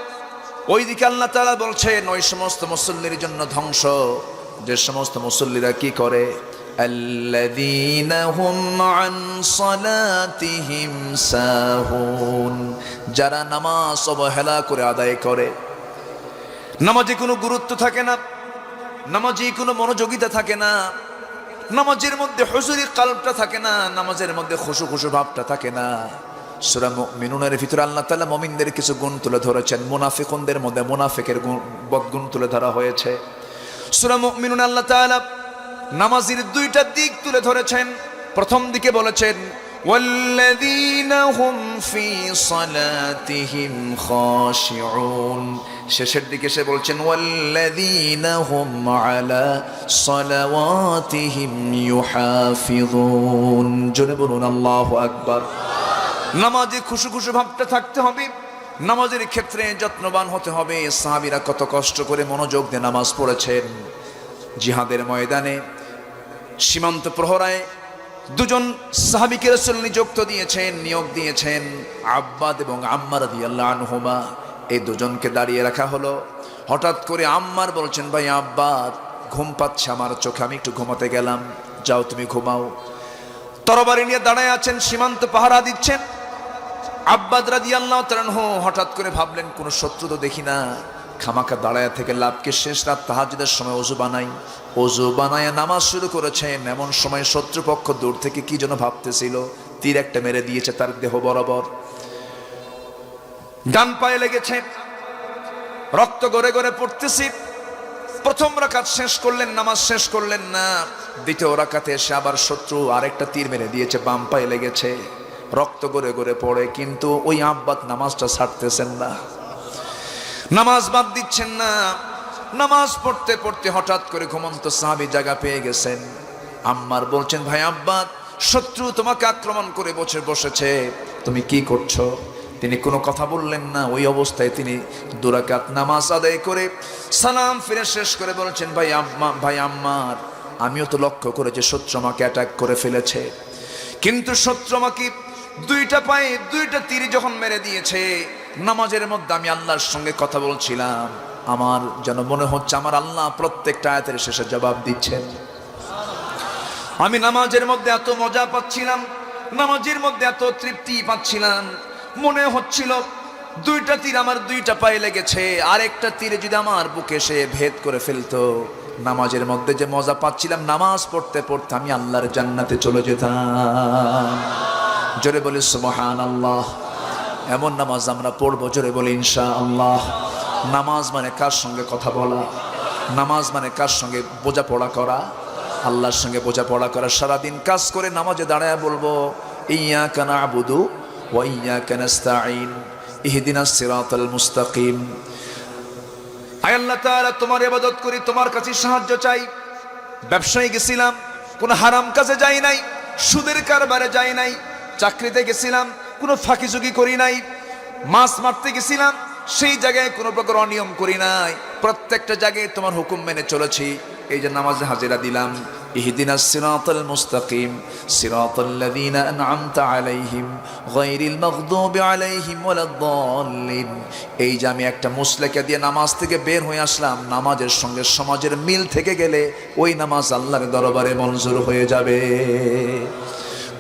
ওইদিকে আল্লাহ তাআলা বলছেন ওই সমস্ত মুসল্লির জন্য ধ্বংস, যে সমস্ত মুসল্লিরা কি করে? আল্লাযীনা হুম আন সালাতিহিম সাহুন, যারা নামাজ অবহেলা করে আদায় করে। নামাজে কোনো গুরুত্ব থাকে না, নামাজে কোনো মনোযোগিতা থাকে না, নামাজের মধ্যে হুজুরি কালবটা থাকে না, নামাজের মধ্যে খুশু খুশু ভাবটা থাকে না। সূরা মুমিনুনের ভিতরে আল্লাহ তাআলা মুমিনদের কিছু গুণ তুলে ধরেছেন, মুনাফিকদের মধ্যে মুনাফিকের বদগুণ তুলে ধরা হয়েছে। সূরা মুমিনুন আল্লাহ তাআলা নামাজের 2টা দিক তুলে ধরেছেন। প্রথম দিকে বলেছেন ওয়াল্লাযীনা হুম ফি সালাতিহিম খাশিউন। শেষের দিকে সে বলছেন ওয়াল্লাযীনা হুম আলা সালাওয়াতিহিম ইউহাফিযুন। জোরে বলুন আল্লাহু আকবার। নামাজে খুশু খুশু ভাবতে থাকতে হবে, নামাজের ক্ষেত্রে যত্নবান হতে হবে। সাহাবীরা কত কষ্ট করে মনোযোগ দিয়ে নামাজ পড়েছেন। জিহাদের ময়দানে সীমান্ত প্রহরায় দুজন সাহাবীকে রাসূল নিয়োগ দিয়েছেন আব্বাদ এবং আম্মার রাদিয়াল্লাহু আনহুমা। এই দুজনকে দাঁড়িয়ে রাখা হলো। হঠাৎ করে আম্মার বলছেন, ভাই আব্বাদ, ঘুম পাচ্ছে আমার চোখে, আমি একটু ঘুমাতে গেলাম, যাও তুমি ঘুমাও। তরবারি নিয়ে দাঁড়ায় আছেন, সীমান্ত পাহারা দিচ্ছেন। আব্বাদ রাদিয়াল্লাহু তাআলা আনহু হঠাৎ করে ভাবলেন, কোনো শত্রু তো দেখি না, খামাকা দাঁড়ায় থেকে লাভকে, শেষ রাত তাহাজ্জুদের সময় ওযু বানায় নামাজ শুরু করেছেন। এমন সময় শত্রুপক্ষ দূর থেকে কি যেন ভাবতেছিল, তীর একটা মেরে দিয়েছে তার দেহ বরাবর, ডান পায়ে লেগেছে, রক্ত গড়ে গড়ে পড়তেছে। প্রথম রাকাত শেষ করলেন, নামাজ শেষ করলেন না। দ্বিতীয় রাকাতে এসে আবার শত্রু আরেকটা তীর মেরে দিয়েছে, বাম পায়ে লেগেছে, রক্ত গড়ে গড়ে পড়ে। কিন্তু ওই আব্বাদ নামাজটা ছাড়তেছেন না, নামাজ বাদ দিচ্ছেন না। নামাজ পড়তে পড়তে হঠাৎ করে ঘুমন্ত সাহাবী জায়গা পেয়ে গেছেন। আম্মার বলছেন, ভাই আব্বাদ, শত্রু তোমাকে আক্রমণ করে বসেছে, তুমি কি করছো? তিনি কোনো কথা বললেন না। ওই অবস্থায় তিনি দুরাকাত নামাজ আদায় করে সালাম ফিরে শেষ করে বলছেন, ভাই আম্মার, আমিও তো লক্ষ্য করেছি শত্রু আমাকে অ্যাটাক করে ফেলেছে, কিন্তু শত্রু আমাকে দুইটা পায়ে দুইটা তীর যখন মেরে দিয়েছে, নামাজের মধ্যে আমি আল্লাহর সঙ্গে কথা বলছিলাম, আমার যেন মনে হচ্ছে আমার আল্লাহ প্রত্যেকটা আয়াতের শেষে জবাব দিচ্ছেন। আমি নামাজের মধ্যে এত মজা পাচ্ছিলাম, নামাজের মধ্যে এত তৃপ্তি পাচ্ছিলাম, মনে হচ্ছিল দুইটা তীর আমার দুইটা পায়ে লেগেছে, আরেকটা তীরে যদি আমার বুকে এসে ভেদ করে ফেলতো, নামাজের মধ্যে যে মজা পাচ্ছিলাম, নামাজ পড়তে পড়তে আমি আল্লাহর জান্নাতে চলে যেতাম। জোরে বলি সুবহানাল্লাহ। এমন নামাজ আমরা পড়বো, জোরে বলি ইনশাআল্লাহ। নামাজ মানে কার সঙ্গে কথা বলা, নামাজ মানে কার সঙ্গে বোঝাপড়া করা, আল্লাহর সঙ্গে বোঝাপড়া করা। সারাদিন কাজ করে নামাজে দাঁড়ায় বলবো, ইয়্যাকা না'বুদু ওয়া ইয়্যাকা নাস্তাঈন ইহদিনাস সিরাতাল মুস্তাকিম। আয় আল্লাহ তাআলা, তোমার ইবাদত করি, তোমার কাছে সাহায্য চাই। ব্যবসায় গেছিলাম, কোনো হারাম কাজে যাই নাই, সুদের কারবারে যাই নাই, চাকরিতে গেছিলাম, কোনো ফাঁকিঝুঁকি করি নাই, মাছ মারতে গেছিলাম, সেই জায়গায় কোনো প্রকার অনিয়ম করি নাই, প্রত্যেকটা জায়গায় তোমার হুকুম মেনে চলেছি। এই যে নামাজে হাজিরা দিলাম, ইহদিনাস সিরাতাল মুস্তাকিম সিরাতাল্লাযীনা আন'আমতা আলাইহিম গায়রিল মাগদুবি আলাইহিম ওয়ালাদ-দাল্লিন। এই যে আমি একটা মুসলেকা দিয়ে নামাজ থেকে বের হয়ে আসলাম, নামাজের সঙ্গে সমাজের মিল থেকে গেলে ওই নামাজ আল্লাহর দরবারে মঞ্জুর হয়ে যাবে।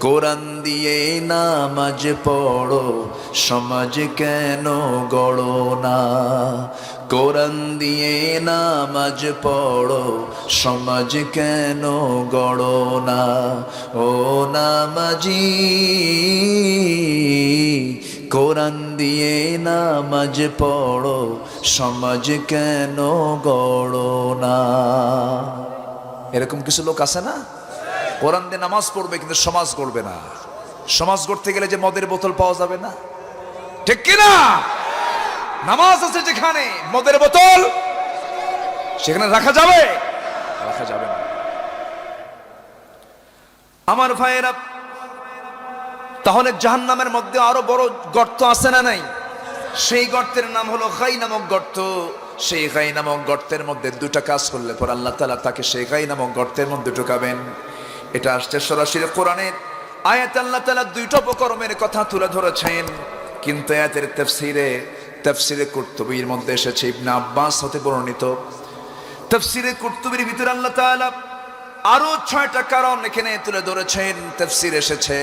কোরআন দিয়ে নামাজ পড়ো, সমাজ কেন গড়ো না? কোরআন দিয়ে নামাজ পড়ো, সমাজ কেন গড়ো না? ও নামাজি, কোরআন দিয়ে নামাজ পড়ো, সমাজ কেন গড়ো না? এরকম কিছু লোক আছে না, কোরআন দিয়ে নামাজ পড়বে কিন্তু সমাজ গড়বে না। সমাজ গড়তে গেলে যে মদের বোতল পাওয়া যাবে না, ঠিক কিনা? নামাজ আছে যেখানে, মদের বোতল সেখানে রাখা যাবে? রাখা যাবে না। আমার ভাইয়েরা, তাহলে জাহান্নামের মধ্যে আরো বড় গর্ত আছে না নাই? সেই গর্তের নাম হলো গাই নামক গর্ত। সেই গাই নামক গর্তের মধ্যে দুটা কাজ করলে পর আল্লাহ তাআলা তাকে সেই গাই নামক গর্তের মধ্যে ঢুকাবেন। এটা আসছে সরাসরি কোরআনের আয়াত। আল্লাহ তাআলা দুইটা উপকরণের কথা তুলে ধরেছেন, কিন্তু আয়াতের তাফসীরে কুরতুবীর মধ্যে এসেছে, ইবনে আব্বাস হতে বর্ণিত তাফসীরে কুরতুবীর ভিতরে আল্লাহ তাআলা আরো 6টা কারণ এখানে তুলে ধরেছেন। তাফসীর এসেছে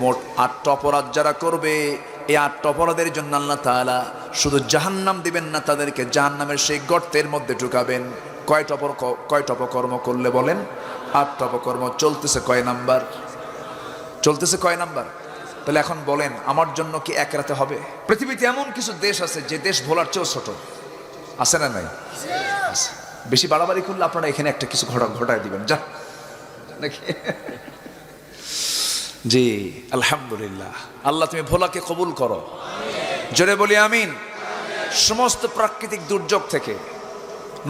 মোট 8টা অপরাধ যারা করবে, এই 8টা অপরাধের জন্য আল্লাহ তাআলা শুধু জাহান্নাম দিবেন না, তাদেরকে জাহান্নামের সেই গর্তের মধ্যে ঢুকাবেন। কয়টা অপকর্ম করলে বলেন? 8টা অপকর্ম। চলতেছে কয় নাম্বার? চলতেছে কয় নাম্বার? তাহলে এখন বলেন, আমার জন্য কি এক রাতে হবে? পৃথিবীতে এমন কিছু দেশ আছে যে দেশ ভোলার চেয়েও ছোট, আছে না নাই? আছে। বেশি বাড়াবাড়ি করলে আপনারা এখানে একটা কিছু ঘটায় দিবেন, যা নাকি? জি আলহামদুলিল্লাহ। আল্লাহ তুমি ভোলাকে কবুল করো, জোরে বলি আমিন। সমস্ত প্রাকৃতিক দুর্যোগ থেকে,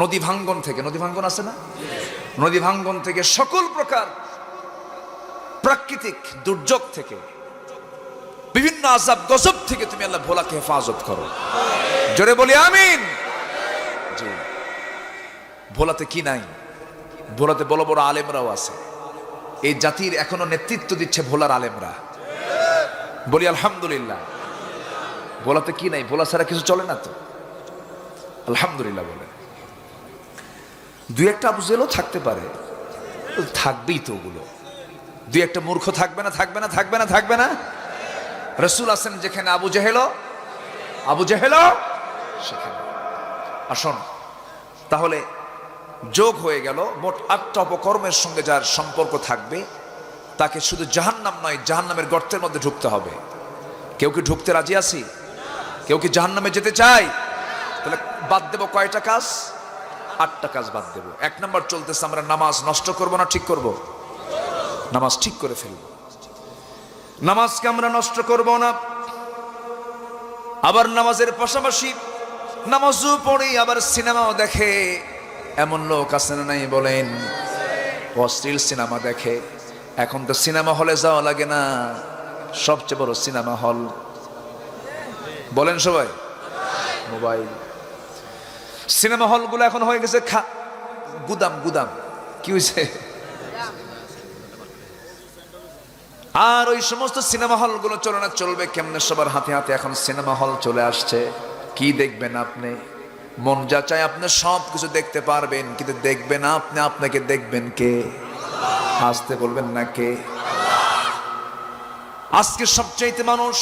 নদী ভাঙ্গন থেকে, নদী ভাঙ্গন আছে না, নদী ভাঙ্গন থেকে, সকল প্রকার প্রাকৃতিক দুর্যোগ থেকে, বিভিন্ন আযাব গজব থেকে তুমি আল্লাহ ভোলাকে হেফাজত করো, জোরে বলি আমিন। জি ভোলাতে কি নাই? ভোলাতে বড় বড় আলেমরাও আছে। এই জাতির এখনো নেতৃত্ব দিচ্ছে ভোলার আলেমরা, বলি আলহামদুলিল্লাহ। ভোলাতে কি নাই? ভোলা ছাড়া কিছু চলে না তো, আলহামদুলিল্লাহ বলে। দুই একটা আবু জেহেলও থাকতে পারে, থাকবেই তো ওগুলো। দুই একটা মূর্খ থাকবে না, থাকবে না, থাকবে না, থাকবে না। রাসূল আছেন যেখানে আবু জেহেল সেখানে। আসুন তাহলে যোগ হয়ে গেল, মোট 8টা অপকর্মের সঙ্গে যার সম্পর্ক থাকবে তাকে শুধু জাহান্নাম নয়, জাহান্নামের গর্তের মধ্যে ঢুকতে হবে। কেউ কি ঢুকতে রাজি আছি? কেউ কি জাহান্নামে যেতে চায়? তাহলে বাদ দেব কয়টা কাজ? 8টা কাজ বাদ দেব। 1 নম্বর চলতেছে, আমরা নামাজ নষ্ট করব না ঠিক করব? নামাজ ঠিক করে ফেলব। নামাজকে আমরা নষ্ট করব না। আবার নামাজের পাশাপাশি নামাজও পড়ে আবার সিনেমাও দেখে। এমন লোক আছে না নাই বলেন? অশ্লীল সিনেমা দেখে। এখন তো সিনেমা হলে যাওয়া লাগে না, সবচেয়ে বড় সিনেমা হল বলেন সবাই মোবাইল। সিনেমা হলগুলো এখন হয়ে গেছে গুদাম। গুদাম কি হয়েছে? আর ওই সমস্ত সিনেমা হলগুলো চলে না, চলবে কেমনে? সবার হাতে হাতে এখন সিনেমা হল চলে আসছে। কি দেখবেন আপনি? মন যা চায় আপনি সব কিছু দেখতে পারবেন, কিন্তু দেখবেন আপনি, আপনাকে দেখবেন কে? আসতে বলবেন না কে? আজকে সবচাইতে মানুষ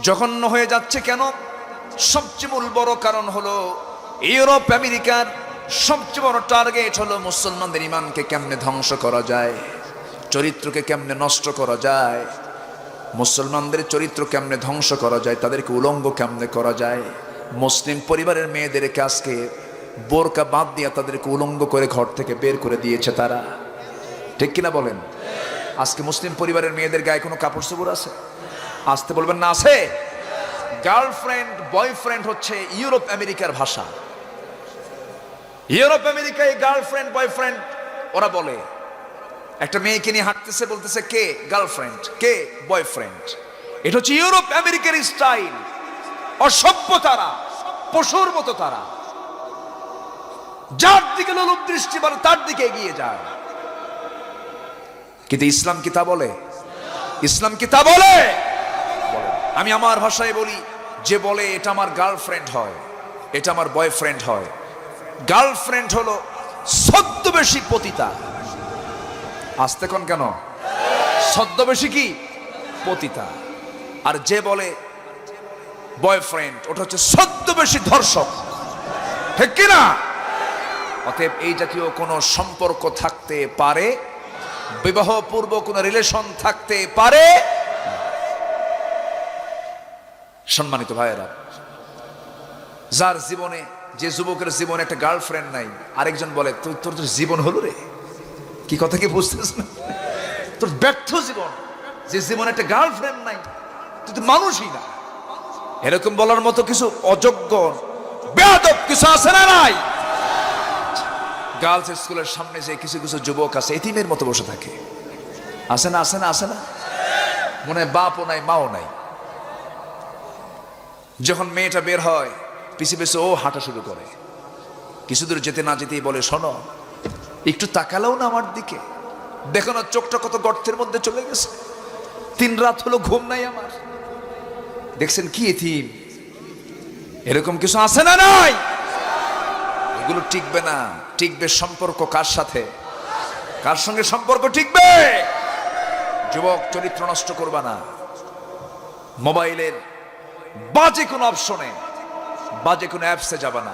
জঘন্য হয়ে যাচ্ছে কেন? সবচেয়ে মূল বড় কারণ হলো ইউরোপ আমেরিকার সবচেয়ে বড় টার্গেট হলো মুসলমানদের ইমানকে কেমনে ধ্বংস করা যায়, চরিত্রকে কেমনে নষ্ট করা যায়, মুসলমানদের চরিত্র কেমনে ধ্বংস করা যায়, তাদেরকে উলঙ্গ কেমনে করা যায়। মুসলিম পরিবারের মেয়েদেরকে আজকে বোরকা বাদ দিয়ে তাদেরকে উলঙ্গ করে ঘর থেকে বের করে দিয়েছে তারা, ঠিক কিনা বলেন? আজকে মুসলিম পরিবারের মেয়েদের গায়ে কোনো কাপড় চোপড় আছে? আসতে বলবেন না আছে? গার্লফ্রেন্ড বয়ফ্রেন্ড হচ্ছে ইউরোপ আমেরিকার ভাষা। ইউরোপ আমেরিকায় গার্লফ্রেন্ড বয়ফ্রেন্ড ওরা বলে। একটা মেয়েকে নিয়ে হাঁটতেছে, বলতেছে কে গার্লফ্রেন্ড, কে বয়ফ্রেন্ড। এটা হচ্ছে ইউরোপ আমেরিকার স্টাইল। অসভ্য তারা, পশুর মতো তারা, যার দিকে লোলুপ দৃষ্টি বলে তার দিকে এগিয়ে যায়। কিন্তু ইসলাম কি তা বলে? ইসলাম কি তা বলে? আমি আমার ভাষায় বলি, যে বলে এটা আমার গার্লফ্রেন্ড হয়, এটা আমার বয়ফ্রেন্ড হয়, গার্লফ্রেন্ড হলো ছদ্মবেশী পতিতা। আসতে কোন কেন? ছদ্মবেশী কি? পতিতা। আর যে বলে বয়ফ্রেন্ড, ওটা হচ্ছে ছদ্মবেশী ধর্ষক, ঠিক কিনা? অতএব এই জাতীয় কোনো সম্পর্ক থাকতে পারে, বিবাহ পূর্ব কোনো রিলেশন থাকতে পারে। সম্মানিত ভাইয়েরা, যার জীবনে, যে যুবকের জীবনে একটা গার্লফ্রেন্ড নাই, আরেকজন বলে তোর জীবন হলো রে, কি কথা কি বুঝতেছ না? তোর ব্যর্থ জীবন, যে জীবনে একটা গার্লফ্রেন্ড নাই, তুই তো মানুষই না। এরকম বলার মতো কিছু অযোগ্য বেয়াদব কিছু আছে না নাই? গার্লস স্কুলের সামনে যে কিছু কিছু যুবক আছে এতিমের মতো বসে থাকে, আছে না? আছে না? আছে না? মনে হয় বাপও নাই মাও নাই। যখন মেয়েটা বের হয় পিছে পিছে ও হাঁটা শুরু করে। কিছু দূর যেতে না যেতেই বলে, শোনো একটু তাকালেও না আমার দিকে, দেখো না চোখটা কত গর্তের মধ্যে চলে গেছে, 3 রাত হলো ঘুম নাই আমার। দেখছেন কি এতিম? এরকম কিছু আছে না নাই? এগুলো টিকবে না। টিকবে সম্পর্ক কার সাথে? কার সঙ্গে সম্পর্ক টিকবে? যুবক, চরিত্র নষ্ট করবা না। মোবাইলের বাজে কোনো অপশনে, বাজে কোনো অ্যাপসে যাবা না।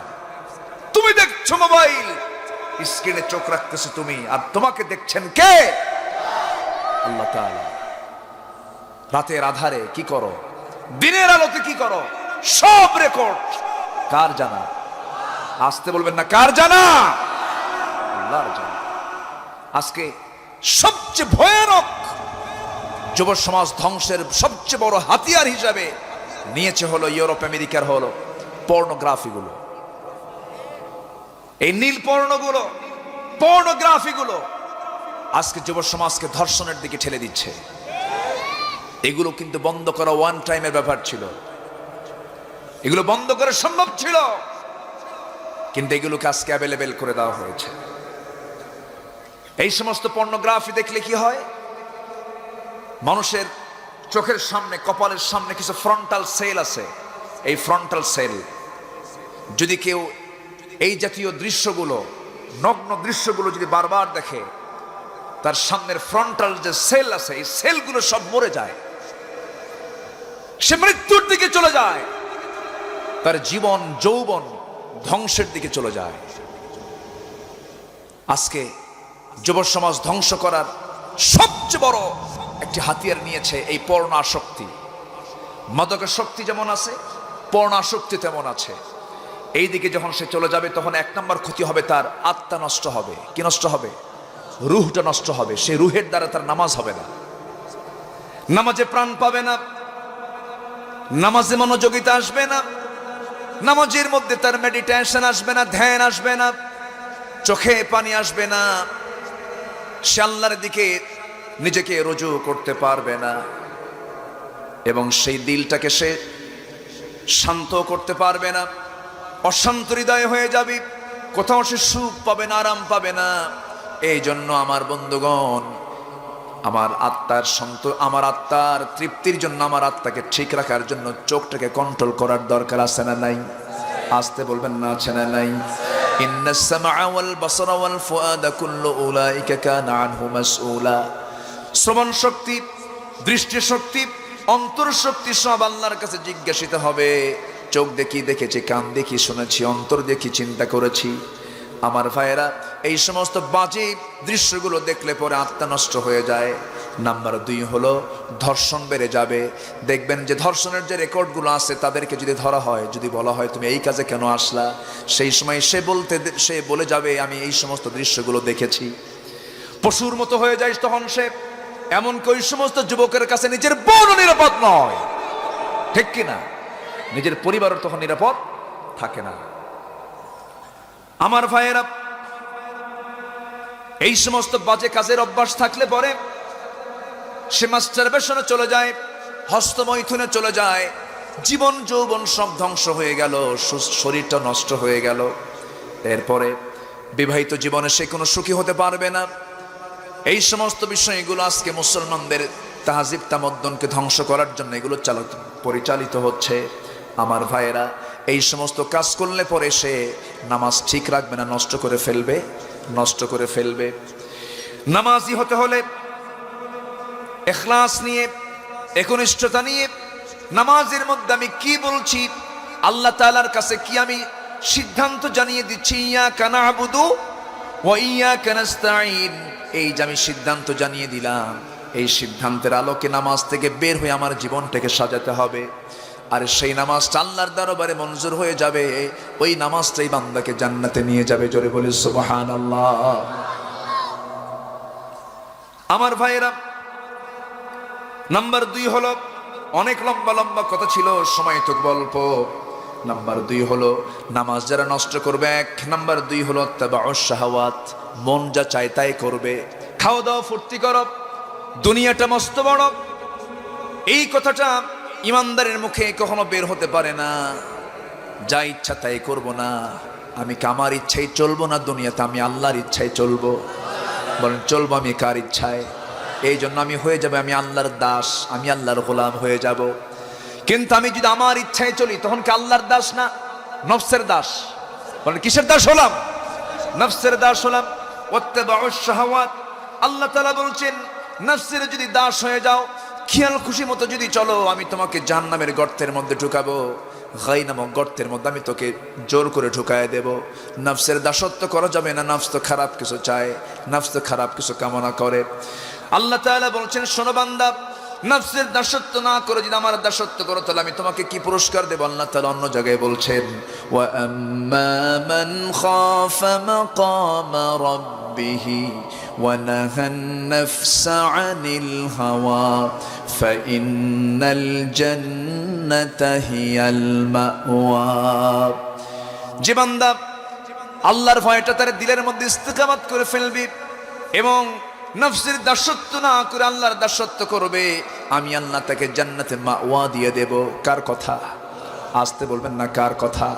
তুমি দেখছো মোবাইল, স্ক্রিনে চোখ রাখতেছো তুমি, আর তোমাকে দেখছেন কে? আল্লাহ তাআলা। রাতের আধারে কি করো, দিনের আলোতে কি করো, সব রেকর্ড কার জানা? আসতে বলবেন না কার জানা? আল্লাহর জানা। আজকে সবচেয়ে ভয়ানক যুব সমাজ ধ্বংসের সবচেয়ে বড় হাতিয়ার হিসাবে নিয়েছে হলো ইউরোপ আমেরিকার হলো পর্নোগ্রাফিগুলো। এই নীল পর্নোগ্রাফিগুলো আজকে যুব সমাজকে ধর্ষণের দিকে ঠেলে দিচ্ছে। এগুলো কিন্তু বন্ধ করা ওয়ান টাইমের ব্যাপার ছিল, এগুলো বন্ধ করা সম্ভব ছিল, কিন্তু এগুলোকে আজকে অ্যাভেলেবেল করে দেওয়া হয়েছে। এই সমস্ত পর্নোগ্রাফি দেখলে কি হয়, মানুষের চোখের সামনে কপালের সামনে কিছু ফ্রন্টাল সেল আছে। এই ফ্রন্টাল সেল যদি কেউ এই জাতীয় দৃশ্যগুলো, নগ্ন দৃশ্যগুলো যদি বারবার দেখে, তার সামনের ফ্রন্টাল যে সেল আছে এই সেলগুলো সব মরে যায়, সে মৃত্যুর দিকে চলে যায়, তার জীবন যৌবন ধ্বংসের দিকে চলে যায়। আজকে যুব সমাজ ধ্বংস করার সবচেয়ে বড় একটি হাতিয়ার নিয়েছে এই পর্ণ আসক্তি। মাদকের শক্তি যেমন আছে, পর্ণ আসক্তি তেমন আছে। এই দিকে যখন সে চলে যাবে তখন এক নম্বর ক্ষতি হবে, তার আত্মা নষ্ট হবে। কি নষ্ট হবে? রুহটা নষ্ট হবে। সে রুহের দ্বারা তার নামাজ হবে না, নামাজে প্রাণ পাবে না, নামাজে মনোযোগিতা আসবে না, নামাজের মধ্যে তার মেডিটেশন আসবে না, ধ্যান আসবে না, চোখে পানি আসবে না, সে আল্লাহর দিকে নিজেকে রুজু করতে পারবে না, এবং সেই দিলটাকে সে শান্ত করতে পারবে না। অশান্ত হৃদয় হয়ে যাবে, কোথাও সে সুখ পাবে না, আরাম পাবে না। এই জন্য আমার বন্ধুগণ, আমার আত্মার তৃপ্তির জন্য, আমার আত্মাকে ঠিক রাখার জন্য চোখটাকে কন্ট্রোল করার দরকার আছে না নাই? আসতে বলবেন না, আছে না নাই? ইন্নাস সামআ ওয়াল বাসারা ওয়াল ফুআদা কুল্লু উলাইকা কানা আনহু মাসউলা। শ্রবণ শক্তি, দৃষ্টি শক্তি, অন্তর শক্তি সব আল্লাহর কাছে জিজ্ঞাসিত হবে। চোখ দেখি দেখেছি, কান দেখি শুনেছি, অন্তর দেখি চিন্তা করেছি। আমার ভাইয়েরা, এই সমস্ত বাজে দৃশ্যগুলো দেখলে পরে আত্মা নষ্ট হয়ে যায়। নাম্বার 2 হলো ধর্ষণ বেড়ে যাবে। দেখবেন যে ধর্ষণের যে রেকর্ডগুলো আছে, তাদেরকে যদি ধরা হয়, যদি বলা হয় তুমি এই কাজে কেন আসলা, সেই সময় সে বলে যাবে আমি এই সমস্ত দৃশ্যগুলো দেখেছি। পশুর মতো হয়ে যায় তখন সে। এমনকি ওই সমস্ত যুবকের কাছে নিজের বোনও নিরাপদ নয়, ঠিক কিনা? নিজের পরিবারও তখন নিরাপদ থাকে না। আমার ভাইয়েরা, এই সমস্ত বাজে কাজের অভ্যাস থাকলে পরে সে মাস্টারবেশনে চলে যায়, হস্তমৈথুনে চলে যায়, জীবন যৌবন সব ধ্বংস হয়ে গেল, শরীরটা নষ্ট হয়ে গেল। এরপরে বিবাহিত জীবনে সে কোনো সুখী হতে পারবে না। এই সমস্ত বিষয়গুলো আজকে মুসলমানদের তাহজিব তামাদ্দুনকে ধ্বংস করার জন্য এগুলো পরিচালিত হচ্ছে। আমার ভাইয়েরা, এই সমস্ত কাজ করলে পরে সে নামাজ ঠিক রাখবে না, নষ্ট করে ফেলবে। নামাজি হতে হলে ইখলাস নিয়ে, একনিষ্ঠতা নিয়ে, নামাজের মধ্যে আমি কি বলছি, আল্লাহ তাআলার কাছে কি আমি সিদ্ধান্ত জানিয়ে দিচ্ছি, ইয়াকা না'বুদু ওয়া ইয়াকা নাস্তাঈন, এই যে আমি সিদ্ধান্ত জানিয়ে দিলাম, এই সিদ্ধান্তের আলোকে নামাজ থেকে বের হয়ে আমার জীবনটাকে সাজাতে হবে। আর সেই নামাজটা আল্লাহর দরবারে মঞ্জুর হয়ে যাবে, ওই নামাজটাই বান্দাকে জান্নাতে নিয়ে যাবে। জোরে বলি সুবহানাল্লাহ। আমার ভাইয়েরা, নাম্বার 2 হলো, অনেক লম্বা কথা ছিল, সময় তো অল্প। নাম্বার 2 হলো নামাজ যারা নষ্ট করবে, 1 নাম্বার 2 হলো তাবাউশ শাহাওয়াত, মন যা চায় তাই করবে, খাওয়া দাওয়া ফুর্তি করো, দুনিয়াটা মস্ত বড়। এই কথাটা ইমানদারের মুখে কখনো বের হতে পারে না। যা ইচ্ছা তাই করব না, আমি আমার ইচ্ছাই চলবো না দুনিয়াতে, আমি আল্লাহর ইচ্ছায় চলবো। বলেন চলবো আমি কার ইচ্ছায়? এই জন্য আমি হয়ে যাবে, আমি আল্লাহর দাস, আমি আল্লাহর গোলাম হয়ে যাব। কিন্তু আমি যদি আমার ইচ্ছায় চলি, তখন কি আল্লাহর দাস না নফসের দাস? বলেন কিসের দাস হলাম? নফসের দাস হলাম। ওয়াত্তাবাউশ শাহাওয়াত, আল্লাহ তাআলা বলছেন নফসের যদি দাস হয়ে যাও, খেয়াল খুশি মতো যদি চলো, আমি তোমাকে জাহান্নামের গর্তের মধ্যে ঢুকাবো, গাই নামক গর্তের মধ্যে আমি তোকে জোর করে ঢুকায় দেব। নফসের দাসত্ব করা যাবে না, নফস তো খারাপ কিছু চায়, নফস তো খারাপ কিছু কামনা করে। আল্লাহ তাআলা বলছেন শোনো বান্দা, নফসের দাসত্ব না করে যদি আমার দাসত্ব করো, তাহলে আমি তোমাকে কি পুরস্কার দেব? আল্লাহ তাআলা অন্য জায়গায় বলছেন ওয়া আম্মা মান খাফা মাকামা রাব্বিহি ونهى النفس عن الهوى فإن الجنة هي المأوى যে বান্দা আল্লাহর ভয়টা তার দিলের মধ্যে ইস্তিকামাত করে ফেলবে এবং নফসের দাসত্ব না করে আল্লাহর দাসত্ব করবে, আমি আল্লাহ তাকে জান্নাতে মাওয়া দিয়ে দেব। কার কথা? আসতে বলবেন না, কার কথা?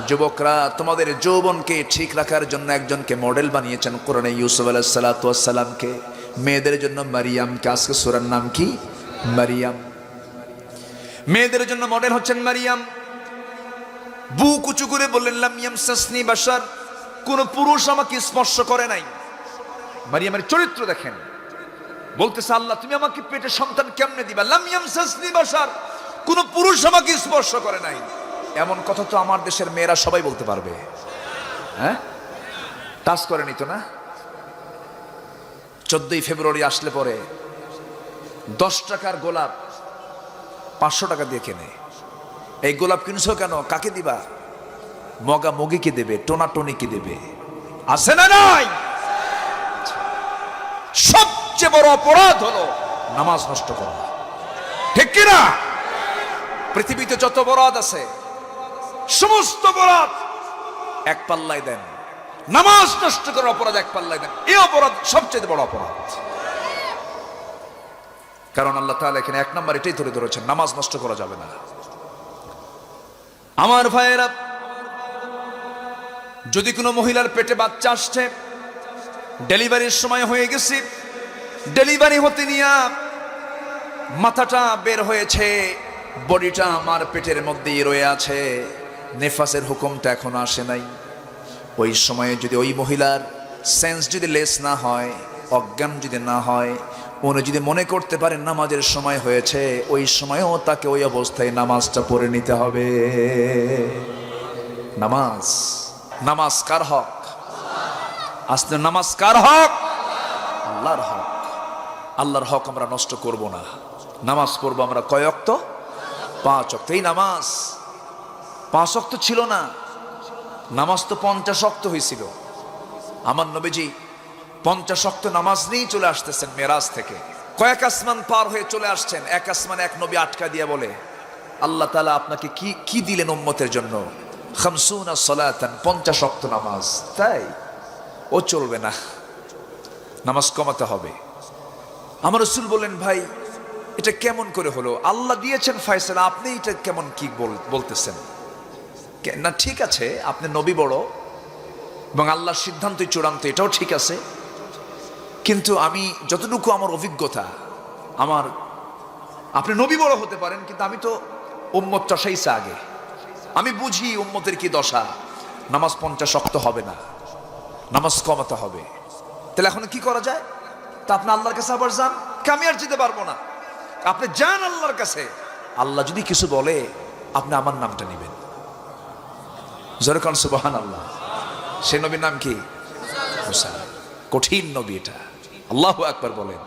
যুবকরা, তোমাদের যৌবনকে ঠিক রাখার জন্য একজনকে মডেল বানিয়েছেন কোরআনে, ইউসুফ আলাইহিস সালাতু ওয়াস সালামকে। মেয়েদের জন্য মারিয়ামকে, আজকে সূরার নাম কি? মারিয়াম। মেয়েদের জন্য মডেল হচ্ছেন মারিয়াম। বুক উঁচু করে বললেন লাম ইয়ামসাসনি বাশার, কোন পুরুষ আমাকে স্পর্শ করে নাই। মারিয়ামের চরিত্র দেখেন, বলতেছে আল্লাহ তুমি আমাকে পেটে সন্তান কেমনে দিবা? লাম ইয়ামসাসনি বাশার, কোন পুরুষ আমাকে স্পর্শ করে নাই। এমন কথা তো আমার দেশের মেয়েরা সবাই বলতে পারবে। হ্যাঁ, টাচ করেনি তো না? 14ই ফেব্রুয়ারি আসলে পরে 10 টাকার গোলাপ 500 টাকা দিয়ে কেনে। এই গোলাপ কিনছো কেন? কাকে দিবা? মগা মগিকে দেবে, টোনা টনিকে দেবে, আছে না নাই? সবচেয়ে বড় অপরাধ হলো নামাজ নষ্ট করা, ঠিক কিনা? পৃথিবীতে যত অপরাধ আছে সমস্ত অপরাধ এক পাল্লায় দেন, নামাজ নষ্ট করার অপরাধ এক পাল্লায় দেন। এই অপরাধ সবচেয়ে বড় অপরাধ। কারণ আল্লাহ তাআলা এখানে 1 নম্বর এটাই ধরে ধরেছেন, নামাজ নষ্ট করা যাবে না। আমার ভাইয়েরা, যদি কোনো মহিলার পেটে বাচ্চা আসছে, ডেলিভারির সময় হয়ে গেছে, ডেলিভারি হতে নিয়ে মাথাটা বের হয়েছে, বডিটা আমার পেটের মধ্যেই রয়ে আছে, নেফাসের হুকুমটা এখনো আসে নাই, ওই সময়ে যদি ওই মহিলার সেন্স যদি লেস না হয়, অজ্ঞান যদি না হয়, উনি যদি মনে করতে পারেন নামাজের সময় হয়েছে, ওই সময়ও তাকে ওই অবস্থায় নামাজটা পড়ে নিতে হবে। নামাজ, নামাজ কার হক? আসলে নামাজ কার হক? আল্লাহর হক। আল্লাহর হক আমরা নষ্ট করব না। নামাজ পড়বো আমরা কয় ওয়াক্ত? 5 ওয়াক্ত। এই নামাজ 5 ওয়াক্ত ছিল না, নামাজ তো 50 ওয়াক্ত হয়েছিল। আমার নবীজি 50 ওয়াক্ত নামাজ নিয়েই চলে আসতেছেন মেরাজ থেকে, কয়েক আসমান পার হয়ে চলে আসছেন। এক আসমানে এক নবী আটকা দিয়ে বলে, আল্লাহ তাআলা আপনাকে কি কি দিলেন উম্মতের জন্য? 50 সালাতান, 50 ওয়াক্ত নামাজ। তাই ও চলবে না, নামাজ কমাতে হবে। আমার রাসূল বলেন, ভাই এটা কেমন করে হলো? আল্লাহ দিয়েছেন ফয়সালা, আপনি এটা কেমন কি বলতেছেন? না ঠিক আছে, আপনি নবী বড় এবং আল্লাহর সিদ্ধান্তই চূড়ান্ত, এটাও ঠিক আছে, কিন্তু আমি যতটুকু আমার অভিজ্ঞতা, আমার, আপনি নবী বড় হতে পারেন, কিন্তু আমি তো উম্মত চাষাইছে আগে, আমি বুঝি উম্মতের কি দশা। নামাজ 50 ওয়াক্ত হবে না, নামাজ কমাতে হবে। তাহলে এখন কি করা যায়? তা আপনি আল্লাহর কাছে আবার যান, আমি আর যেতে পারবো না। আপনি যান আল্লাহর কাছে, আল্লাহ যদি কিছু বলে আপনি আমার নামটা নেবেন। জোরে কান সুবহানাল্লাহ। সে নবীর নাম কি? মুসা। কঠিন নবী এটা, আল্লাহু আকবার বলেন।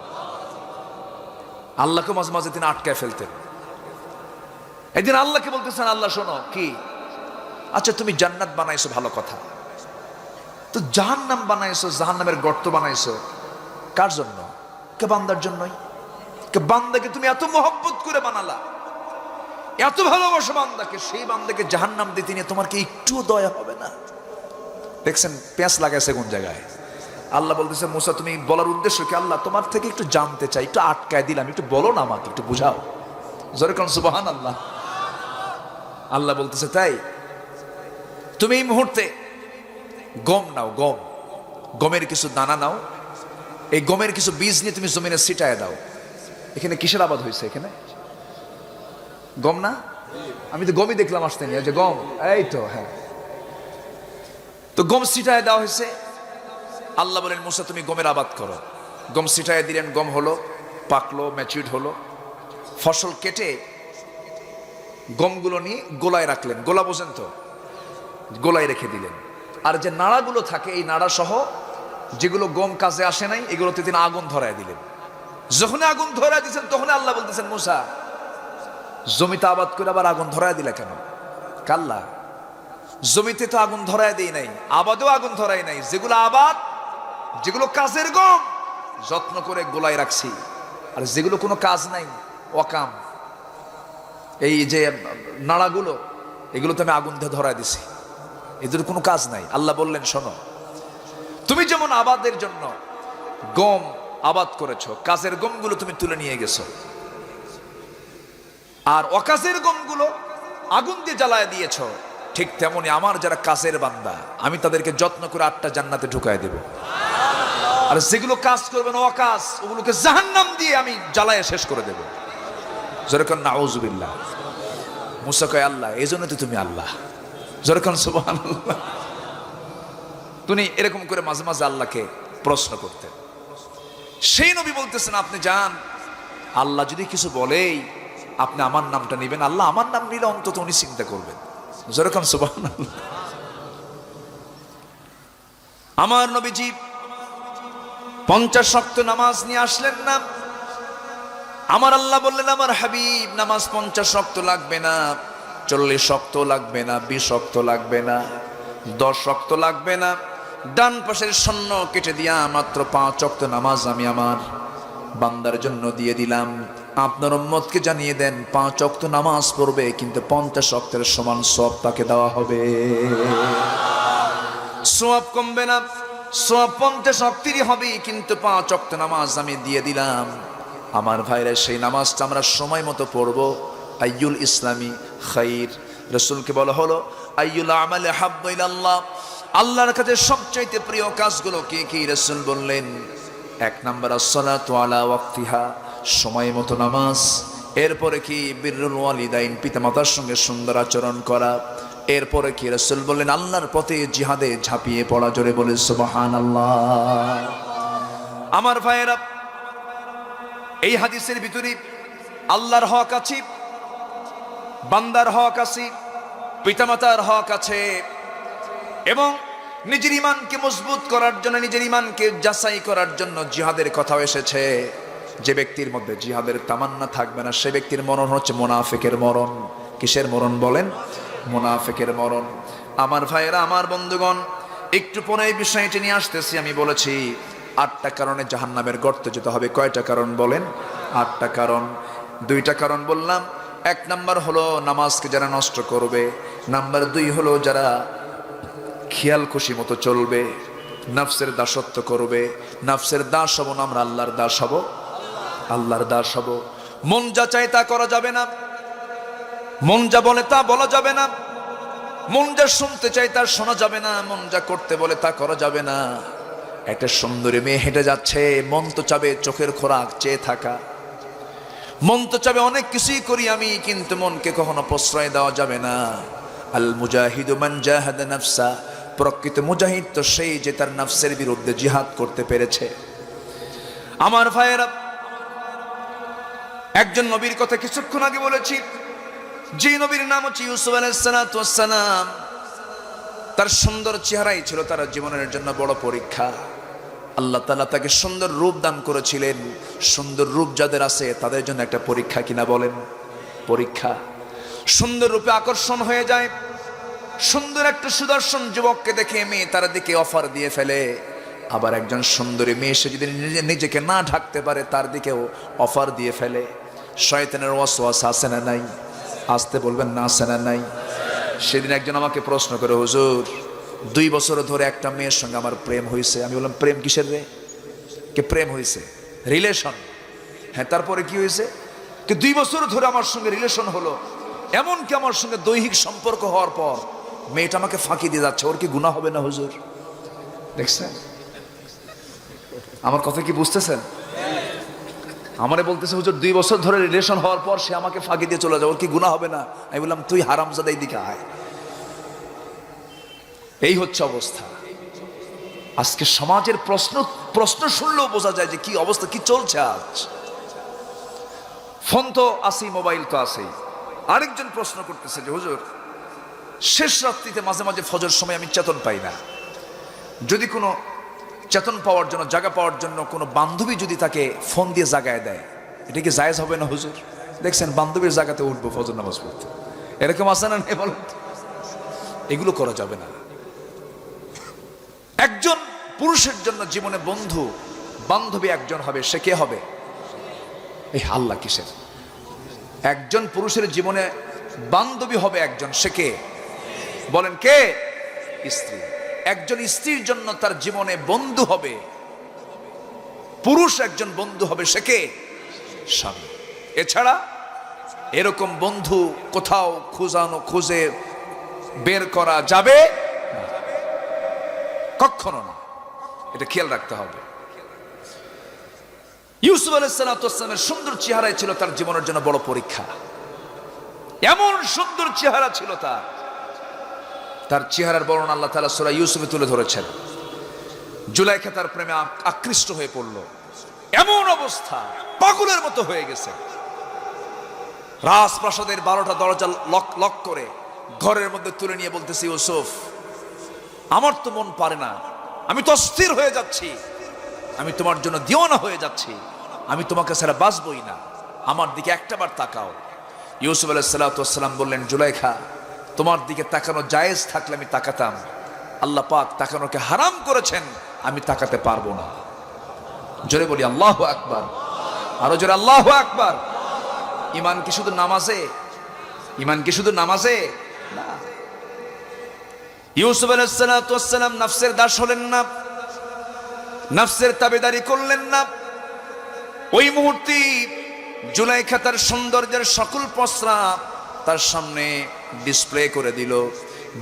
আল্লাহকে মাঝে মাঝে তিনি আটকায় ফেলতেন। একদিন আল্লাহকে বলতেছেন, আল্লাহ শোনো, কি? আচ্ছা তুমি জান্নাত বানাইছো, ভালো কথা, তো জাহান্নাম বানাইছো, জাহান্নামের গর্ত বানাইছো কার জন্য? কে বান্দার জন্যই। কে বান্দাকে তুমি এত মহব্বত করে বানালা, এত ভালোবাসো বান্দাকে, সেই বান্দাকে জাহান্নাম দিতে নিয়ে তোমার কি একটুও দয়া হবে না? দেখছেন পেঁয়াজ লাগাইছে কোন জায়গায়। আল্লাহ বলতেছে, মুসা তুমি বলার উদ্দেশ্য কি? আল্লাহ তোমার থেকে একটু জানতে চাই, একটু আটকায় দিলাম, একটু বলো না আমাকে, একটু বুঝাও। জোরে কোন সুবহানাল্লাহ। আল্লাহ বলতেছে, তাই তুমি এই মুহূর্তে গম নাও, গমের কিছু দানা নাও, এই গমের কিছু বীজ নিয়ে তুমি জমিনে ছিটায় দাও। এখানে কিসের আবাদ হয়েছে? এখানে গম না? আমি তো গমই দেখলাম আসতে নিয়ে, যে গম, এই তো, হ্যাঁ, তো গম ছিটায় দেওয়া হয়েছে। আল্লাহ বলেন, মুসা তুমি গমের আবাদ করো। গম ছিটায় দিলেন, গম হলো, পাকলো, ম্যাচিউরড হলো। ফসল কেটে গমগুলো নিয়ে গোলায় রাখলেন। গোলা বোঝেন তো? গোলায় রেখে দিলেন। আর যে নাড়াগুলো থাকে, এই নাড়া সহ যেগুলো গম কাজে আসে নাই, এগুলোতে তিনি আগুন ধরায় দিলেন। যখন আগুন ধরায় দিয়েছেন, তখন আল্লাহ বলতেছেন, মুসা জমিতে আবাদ করে আবার আগুন ধরায় দিলা কেন? কাল্লা, জমিতে তো আগুন ধরায় দেই নাই, আবাদেও আগুন ধরাই নাই। যেগুলো আবাদ, যেগুলো কাজের গম যত্ন করে গোলায় রাখছি, আর যেগুলো কোনো কাজ নাই, অকাম, এই যে নাড়াগুলো, এগুলো তো আমি আগুন দিয়ে ধরায় দিছি, এদের কোনো কাজ নাই। আল্লাহ বললেন, শোনো, তুমি যেমন আবাদের জন্য গম আবাদ করেছো, কাজের গমগুলো তুমি তুলে নিয়ে গেছো, আর অকাজের গমগুলো আগুন দিয়ে জ্বালায় দিয়েছো, ঠিক তেমনি আমার যারা কাজের বান্দা, আমি তাদেরকে যত্ন করে 8টা জান্নাতে ঢুকায় দেব। আর যেগুলো কাজ করবে না, অকাজ, ওগুলোকে জাহান্নাম দিয়ে আমি জ্বালায় শেষ করে দেব। যেরকম নাউজুবিল্লাহ। মুসা কয়, আল্লাহ, এই জন্য তো তুমি আল্লাহ। যেরকম সুবহানাল্লাহ। তুমি এরকম করে মাঝে মাঝে আল্লাহকে প্রশ্ন করতেন। সেই নবী বলতেছেন, আপনি যান, আল্লাহ যদি কিছু বলেই আপনি আমার নামটা নেবেন, আল্লাহ আমার নাম নিলে অন্তত উনি চিন্তা করবেন। যেরকম সুবহানাল্লাহ। আমার নবীজি 50 ওয়াক্ত নামাজ নিয়ে আসলেন না। আমার আল্লাহ বললেন, আমার হাবিব, নামাজ 50 ওয়াক্ত লাগবে না, 40 ওয়াক্ত লাগবে না, 20 ওয়াক্ত লাগবে না, 10 ওয়াক্ত লাগবে না, ডান পাশের শূন্য কেটে দিয়া মাত্র 5 ওয়াক্ত নামাজ আমি আমার বান্দার জন্য দিয়ে দিলাম। আপনার উম্মতকে জানিয়ে দেন, 5 ওয়াক্ত নামাজ পড়বে, কিন্তু 50 ওয়াক্তের সমান সওয়াব তাকে দেওয়া হবে। সওয়াব কমবে না, সওয়াব 50 ওয়াক্তেরই হবে, কিন্তু 5 ওয়াক্ত নামাজ আমি দিয়ে দিলাম। আমার ভাইরা, সেই নামাজটা আমরা সময় মতো পড়বো। আইয়ুল ইসলামী খাইর, রাসূলকে বলা হলো, আইয়ুল আমালি হাব্বু ইলাল্লাহ, আল্লাহর কাছে সবচাইতে প্রিয় কাজগুলো কি কি? রাসূল বললেন, 1 নাম্বার আসসালাতু আলা ওয়াক্তিহা, সময় মতো নামাজ। এরপরে কি? বিররুল ওয়ালিদাইন, পিতামাতার সঙ্গে সুন্দর আচরণ করা। এরপরে কি? রাসূল বললেন, আল্লাহর পথে জিহাদে ঝাঁপিয়ে পড়া। জোরে বলে সুবহানাল্লাহ। আমার ভাইয়েরা, এই হাদিসের ভিতরে আল্লাহর হক আছে, বান্দার হক আছে, পিতামাতার হক আছে, এবং নিজের ইমানকে মজবুত করার জন্য, নিজের ইমানকে যাচাই করার জন্য জিহাদের কথাও এসেছে। যে ব্যক্তির মধ্যে জিহাদের তামান্না থাকবে না, সে ব্যক্তির মরণ হচ্ছে মুনাফিকের মরণ। কিসের মরণ বলেন? মুনাফিকের মরণ। আমার ভাইয়েরা, আমার বন্ধুগণ, একটু পরে এই বিষয়টি নিয়ে আসতেছি। আমি বলেছি 8টা কারণে জাহান্নামের গর্তে যেতে হবে। কয়টা কারণ বলেন? 8টা কারণ। 2টা কারণ বললাম। 1 নাম্বার হলো নামাজকে যারা নষ্ট করবে। নাম্বার 2 হলো যারা খেয়াল খুশি মতো চলবে, নফসের দাসত্ব করবে। নফসের দাস হব না, আমরা আল্লাহর দাস হব। আল্লাহর দাস হব। মন যা চায় তা করা যাবে না, মন যা বলে তা বলা যাবে না, মন যা শুনতে চায় তা শোনা যাবে না, মন যা করতে বলে তা করা যাবে না। একটা সুন্দরী মেয়ে হেঁটে যাচ্ছে, মন তো চাবে চোখের খোরাক চেয়ে থাকা, মন তো চাবে অনেক কিছুই করি আমি, কিন্তু মনকে কখনো প্রশ্রয় দেওয়া যাবে না। আল মুজাহিদু মান জাহাদা নাফসা, প্রকৃত মুজাহিদ তো সেই যে তার নফসের বিরুদ্ধে জিহাদ করতে পেরেছে। আমার ভাইয়েরা, একজন নবীর কথা কিছুক্ষণ আগে বলেছি, যে নবীর নাম হচ্ছে ইউসুফ আলাইহিস সালাতু ওয়াস সালাম। তার সুন্দর চেহারাই ছিল তার জীবনের জন্য বড় পরীক্ষা। আল্লাহ তাআলা তাকে সুন্দর রূপ দান করেছিলেন। সুন্দর রূপ যাদের আছে তাদের জন্য একটা পরীক্ষা, কিনা বলেন? পরীক্ষা। সুন্দর রূপে আকর্ষণ হয়ে যায়। সুন্দর একটা সুদর্শন যুবককে দেখে মেয়ে তার দিকে অফার দিয়ে ফেলে। আবার একজন সুন্দরী মেয়ে, সে যদি নিজেকে না ঢাকতে পারে তার দিকেও অফার দিয়ে ফেলে। শয়তানের ওয়াসওয়াসা আছে না নাই? আসতে বলবেন না, আছে না নাই? সেদিন একজন আমাকে প্রশ্ন করে, হুজুর 2 বছর ধরে একটা মেয়ের সঙ্গে আমার প্রেম হয়েছে। আমি বললাম, প্রেম কিসের রে? কে প্রেম হয়েছে? রিলেশন। হ্যাঁ, তারপরে কি হয়েছে? 2 বছর ধরে আমার সঙ্গে রিলেশন হলো, এমনকি আমার সঙ্গে দৈহিক সম্পর্ক হওয়ার পর মেয়েটা আমাকে ফাঁকি দিয়ে যাচ্ছে। ওর কি গুনাহ হবে না হুজুর? দেখছেন আমার কথা কি বুঝতেছেন? আমারে বলতেছে, হুজুর 2 বছর ধরে রিলেশন হওয়ার পর সে আমাকে ফাঁকি দিয়ে চলে যায়, ওর কি গুনাহ হবে না? আমি বললাম, তুই হারামজাদা, এইদিকে আয়। এই হচ্ছে অবস্থা আজকে সমাজের। প্রশ্ন শুনলেও বোঝা যায় যে কি অবস্থা, কি চলছে আজ। ফোন তো আছেই, মোবাইল তো আছেই। আরেকজন প্রশ্ন করতেছে যে, হুজুর শেষ রাত্রিতে মাঝে মাঝে ফজর সময় আমি চেতন পাই না। যদি কোনো চেতন পাওয়ার জন্য, জায়গা পাওয়ার জন্য কোনো বান্ধবী যদি তাকে ফোন দিয়ে জাগায় দেয়, এটা কি জায়েজ হবে না হুজুর? দেখছেন, বান্ধবীর জায়গাতে উঠবো ফজর নামাজ পড়তে, এরকম আছে না নেই বলেন? এগুলো করা যাবে না। একজন পুরুষের জন্য জীবনে বন্ধু বান্ধবী একজন হবে, সে কে হবে? এই আল্লাহ কিসের? একজন পুরুষের জীবনে বান্ধবী হবে একজন, সে কে? বলেন কে? স্ত্রী। একজন স্ত্রীর জন্য তার জীবনে বন্ধু হবে, পুরুষ একজন বন্ধু হবে, সে কে? স্বামী। এছাড়া এরকম বন্ধু কোথাও খুঁজে বের করা যাবে কখনো না, এটা খেয়াল রাখতে হবে। ইউসুফ আলাইহিস সালামের সুন্দর চেহারাই ছিল তার জীবনের জন্য বড় পরীক্ষা। এমন সুন্দর চেহারা ছিল তার চেহারার বর্ণনা আল্লাহ তাআলা সূরা ইউসুফে তুলে ধরেছেন। জুলাইখা তার প্রেমে আকৃষ্ট হয়ে পড়ল, এমন অবস্থা পাগলের মতো হয়ে গেছে। রাজপ্রাসাদের 12টা দরজা লক করে ঘরের মধ্যে তুলে নিয়ে বলতেছে, ইউসুফ আমার তো মন পারে না, আমি তো অস্থির হয়ে যাচ্ছি, আমি তোমার জন্য দিওয়ানা হয়ে যাচ্ছি, আমি তোমাকে ছাড়া বাঁচবই না, আমার দিকে একটাবার তাকাও। ইউসুফ আলাইহিস সালাম বললেন, জুলাইখা তোমার দিকে তাকানো জায়েজ থাকলে আমি তাকাতাম, আল্লাহ পাক তাকানোকে হারাম করেছেন, আমি তাকাতে পারবো না। জোরে বলি আল্লাহু আকবার, আরো জোরে আল্লাহু আকবার। ঈমান কি শুধু নামাজে? ঈমান কি শুধু নামাজে? না। ইউসুফ আলাইহিস সালাম নফসের দাস হলেন না, নফসের তাবেদারি করলেন না। ওই মুহূর্তে জুলাইখা তার সৌন্দর্যের সকল প্রস্রাব তার সামনে ডিসপ্লে করে দিল।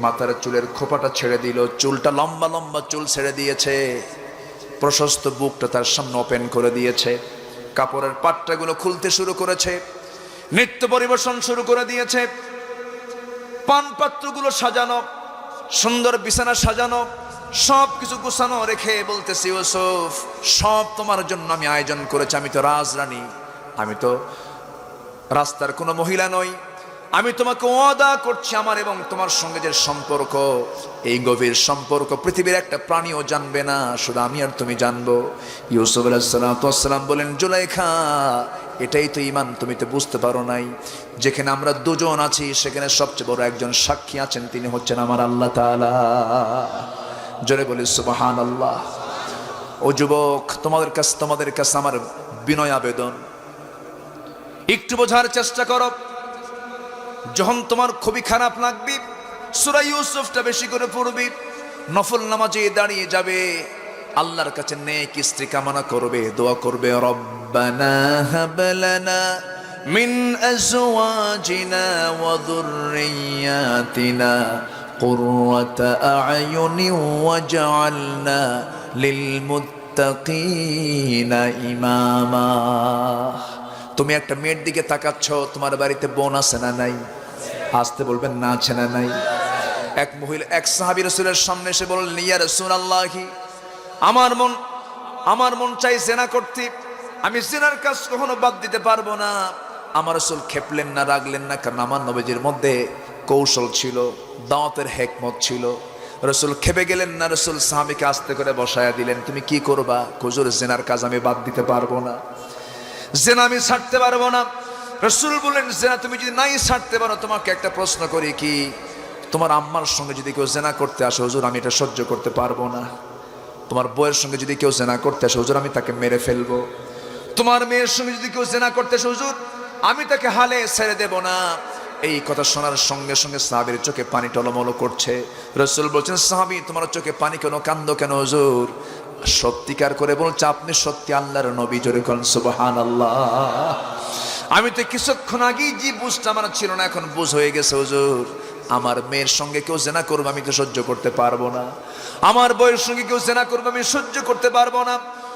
মাথার চুলের খোপাটা ছেড়ে দিল, চুলটা লম্বা লম্বা চুল ছেড়ে দিয়েছে, প্রশস্ত বুকটা তার সামনে ওপেন করে দিয়েছে, কাপড়ের পাট্টাগুলো খুলতে শুরু করেছে, নৃত্য পরিবেশন শুরু করে দিয়েছে, পান পাত্রগুলো সাজানো, সুন্দর বিছানা সাজানো, সব কিছু গুছানো রেখে বলতেছি, ইউসুফ সব তোমার জন্য আমি আয়োজন করেছি, আমি তো রাজরানী, আমি তো রাস্তার কোনো মহিলা নই, আমি তোমাকে ওয়াদা করছি আমার এবং তোমার সঙ্গে যে সম্পর্ক, এই গভীর সম্পর্ক পৃথিবীর একটা প্রাণীও জানবে না, শুধু আমি আর তুমি জানবো। ইউসুফ আলাইহিস সালাম বলেন, জুলাইখা এটাই তো ঈমান, তুমি তো বুঝতে পারো নাই, যেখানে আমরা দুজন আছি সেখানে সবচেয়ে বড় একজন সাক্ষী আছেন, তিনি হচ্ছেন আমার আল্লাহ তাআলা। জোরে বলি সুবহানাল্লাহ। ও যুবক, তোমাদের কাছে আমার বিনয় আবেদন, একটু বোঝার চেষ্টা করো। যখন তোমার খুবই খারাপ লাগবে, সূরা ইউসুফটা বেশি করে পড়বি, নফল নামাজে দাঁড়িয়ে যাবে, আল্লাহর কাছে নেক স্ত্রী কামনা করবে, দোয়া করবে, রব্বানা হাব লানা মিন আজওয়াজিনা ওয়া যুররিয়াতিনা কুররাতা আ'য়ুনি ওয়াজআলনা লিল মুত্তাকিনা ইমামা। তুমি একটা মেয়ের দিকে তাকাচ্ছ, তোমার বাড়িতে বোন আছে না নাই? আসতে বলবেন না, আছে না নাই? এক মহিলা এক সাহাবী রাসূলের সামনে এসে বললেন, ইয়া রাসূলুল্লাহি আমার মন চাই জিনা করতে, আমি জিনার কাজ কখনো বাদ দিতে পারবো না। আমার রাসূল খেপলেন না, রাগলেন না, কারণ আমার নবীজির মধ্যে কৌশল ছিল, দাওয়াতের হিকমত ছিল। রাসূল খেপে গেলেন না, রাসূল সাহাবীকে আস্তে করে বসায়া দিলেন, তুমি কি করবা? হুজুর জিনার কাজ আমি বাদ দিতে পারবো না, জেনা আমি ছাড়তে পারবো না। রাসূল বললেন, জেনা তুমি যদি নাই ছাড়তে পারো, তোমাকে একটা প্রশ্ন করি, কি তোমার আম্মার সঙ্গে যদি কেউ জেনা করতে আসে, হুজুর আমি এটা সহ্য করতে পারবো না। তোমার বউয়ের সঙ্গে যদি কেউ জেনা করতে আসে, হুজুর আমি তাকে মেরে ফেলবো। তোমার মেয়ের সঙ্গে যদি কেউ জেনা করতে আসে, হুজুর আমি তাকে হালে ছেড়ে দেব না। এই কথা শোনার সঙ্গে সঙ্গে সাহাবীর চোখে পানি টলমল করছে। রাসূল বলছেন, সাহাবী তোমার চোখে পানি কেন, কান্দো কেন? হুজুর সত্যিকার করে বলছে, আপনি সত্যি আল্লাহর নবী। জোরে কোন সুবহানাল্লাহ। আমি তো কিছুক্ষণ আগেই যে বুঝটা আমার ছিল না, এখন বুঝ হয়ে গেছে। হুজুর আমার মেয়ের সঙ্গে কেউ জেনা করবে, আমি তো সহ্য করতে পারবো না। আমার বউয়ের সঙ্গে কেউ জেনা করবে, আমি সহ্য করতে পারবো না।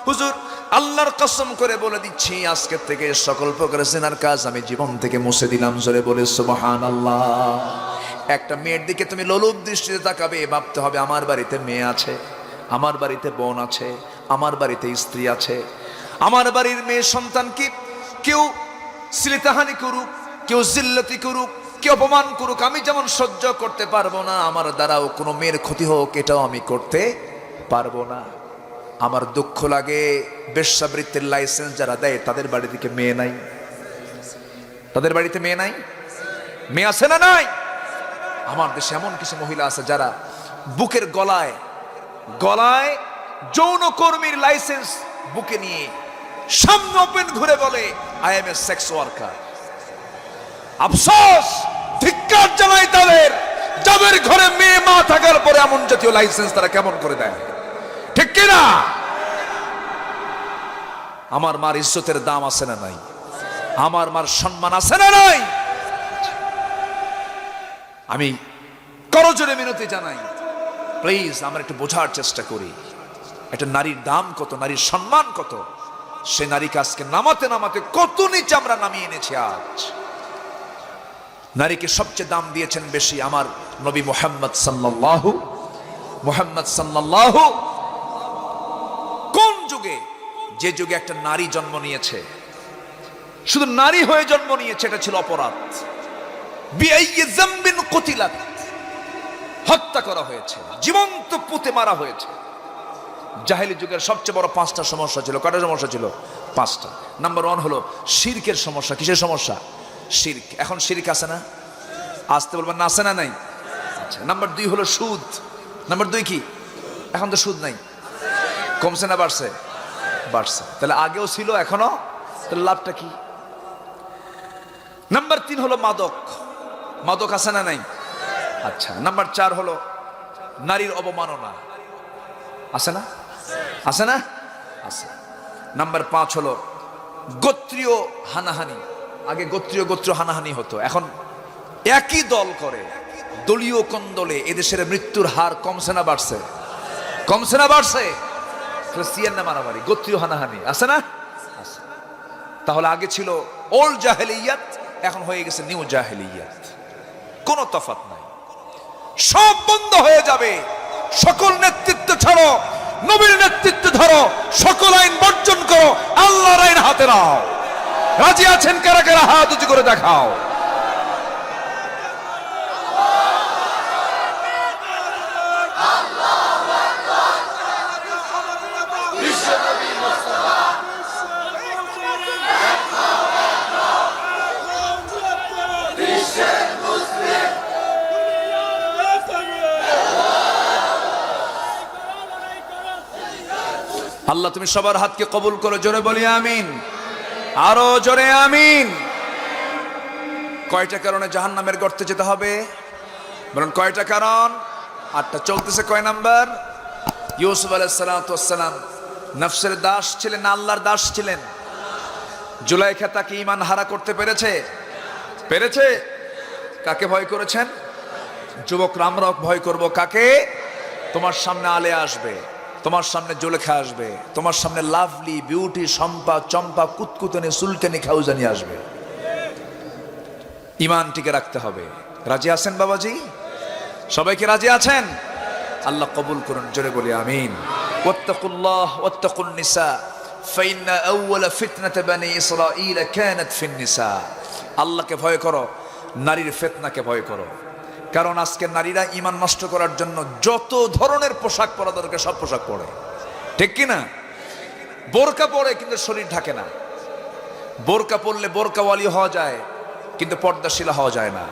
হুজুর আল্লাহর কসম করে বলে দিচ্ছি, আজকে থেকে সকল প্রকার জেনার কাজ আমি জীবন থেকে মুছে দিলাম। জোরে বলে সুবহানাল্লাহ। একটা মেয়ের দিকে তুমি লোলুপ দৃষ্টিতে তাকাবে, ভাবতে হবে আমার বাড়িতে মেয়ে আছে, আমার বাড়িতে বোন আছে, আমার বাড়িতে স্ত্রী আছে, আমার বাড়ির মেয়ে সন্তান কি কেউ শ্লীলতাহানি করুক, কেউ জিল্লতি করুক, কেউ অপমান করুক, আমি যেমন সহ্য করতে পারবো না, আমার দ্বারাও কোনো মেয়ের ক্ষতি হোক এটাও আমি করতে পারবো না। আমার দুঃখ লাগে বেশ্যাবৃত্তির লাইসেন্স যারা দেয় তাদের বাড়ি থেকে মেয়ে নাই, তাদের বাড়িতে মেয়ে নাই, মেয়ে আছে না নাই? আমার দেশে এমন কিছু মহিলা আছে যারা বুকের গলায় যৌনকর্মীর লাইসেন্স বুকে নিয়ে সামনে ওপেন ঘুরে বলে I M A sex worker. আফসোস, ধিক্কার জানাই তাদের, যাদের ঘরে মেয়ে মা থাকার পরে এমন জাতীয় লাইসেন্স তারা কেমন করে দেয়, ঠিক কিনা? আমার মার ইজ্জতের দাম আছে না নাই? আমার মার সম্মান আছে না নাই? আমি করজোরে মিনতি জানাই, প্লিজ আমরা একটু বোঝার চেষ্টা করি একটা নারীর দাম কত, নারীর সম্মান কত। সে নারীকে আজকে নামাতে নামাতে কত নিচে আমরা নামিয়ে এনেছি। আজ নারীকে সবচেয়ে দাম দিয়েছেন বেশি আমার নবী মুহাম্মদ সাল্লাল্লাহু কোন যুগে? যে যুগে একটা নারী জন্ম নিয়েছে, শুধু নারী হয়ে জন্ম নিয়েছে, এটা ছিল অপরাধ। বিআইয়ি যামবিন কুতিলাত, হত্যা করা হয়েছে, জীবন্ত পুঁতে মারা হয়েছে। জাহেলি যুগের সবচেয়ে বড় 5টা সমস্যা ছিল। কয়টা সমস্যা ছিল? 5টা। নাম্বার 1 হলো শিরকের সমস্যা। কিসের সমস্যা? শিরক। এখন শিরক আছে না? আসতে বলবেন না, আছে না নাই? আচ্ছা। নাম্বার 2 হলো সুদ। নাম্বার 2 কি? এখন তো সুদ নাই। কমছে না বাড়ছে? বাড়ছে। তাহলে আগেও ছিল, এখনো, তাহলে লাভটা কি? নাম্বার 3 হলো মাদক। মাদক আছে না নাই? আচ্ছা। নাম্বার 4 হলো নারীর অবমাননা। আছে না? আছে না? আছে। নাম্বার 5 হলো গোত্রীয় হানাহানি। আগে গোত্রীয় হানাহানি হতো, এখন একই দল করে দলীয় কোন্দলে এদেশের মৃত্যুর হার কমছে না বাড়ছে? কমছে না বাড়ছে? ক্রিশ্চিয়ান না মারামারি, গোত্রীয় হানাহানি। আছে না? আছে। তাহলে আগে ছিল ওল্ড জাহেলিয়াত, এখন হয়ে গেছে নিউ জাহেলিয়াত। কোনো তফাৎ নাই, সব বন্ধ হয়ে যাবে। সকল নেতৃত্ব ছাড়ো, নবীর নেতৃত্ব ধরো, সকল আইন বর্জন করো, আল্লাহর আইন হাতে নাও। রাজি আছেন কারা কারা? হাত উঁচু করে দেখাও। আল্লাহ তুমি সবার হাতকে কবুল করো, জোরে বলি আমিন, আরো জোরে আমিন। কয়টা কারণে জাহান্নামের গর্তে যেতে হবে? বলুন কয়টা কারণ? 8টা। চলতেছে কয় নাম্বার? ইউসুফ আলাইহিস সালাতু ওয়াস সালাম নফসের দাস ছিলেন, আল্লাহর দাস ছিলেন। জুলাইখা তাকে ঈমান হারা করতে পেরেছে? পেরেছে। কাকে ভয় করেছেন? যুবকরা আমরাও ভয় করব। কাকে? তোমার সামনে আলে আসবে, তোমার সামনে জুলেখা আসবে, তোমার সামনে লাভলি বিউটি সম্পা চম্পা কুতকুতনি সুলকানি খাউজানি আসবে। ঈমান টিকে রাখতে হবে। রাজি আছেন বাবাজি? সবাইকে রাজি আছেন? আল্লাহ কবুল করুন, জোরে বলি আমিন। ওয়াত্তাকুল্লাহ ওয়াত্তাকুন নিসা ফাইন্না আউওয়ালা ফিতনাতি বানি ইসরাঈল কানাত ফিন নিসা। আল্লাহকে ভয় করো, নারীর ফিতনাকে ভয় করো। কারণ আজকে নারীরা ঈমান নষ্ট করার জন্য যত ধরনের পোশাক পরা দরকার সব পোশাক পরে, ঠিক কি না? বোরকা পরে কিন্তু শরীর ঢাকে না। বোরকা পরলে বোরকাওয়ালি হওয়া যায়, কিন্তু পর্দাশীলা হওয়া যায় না।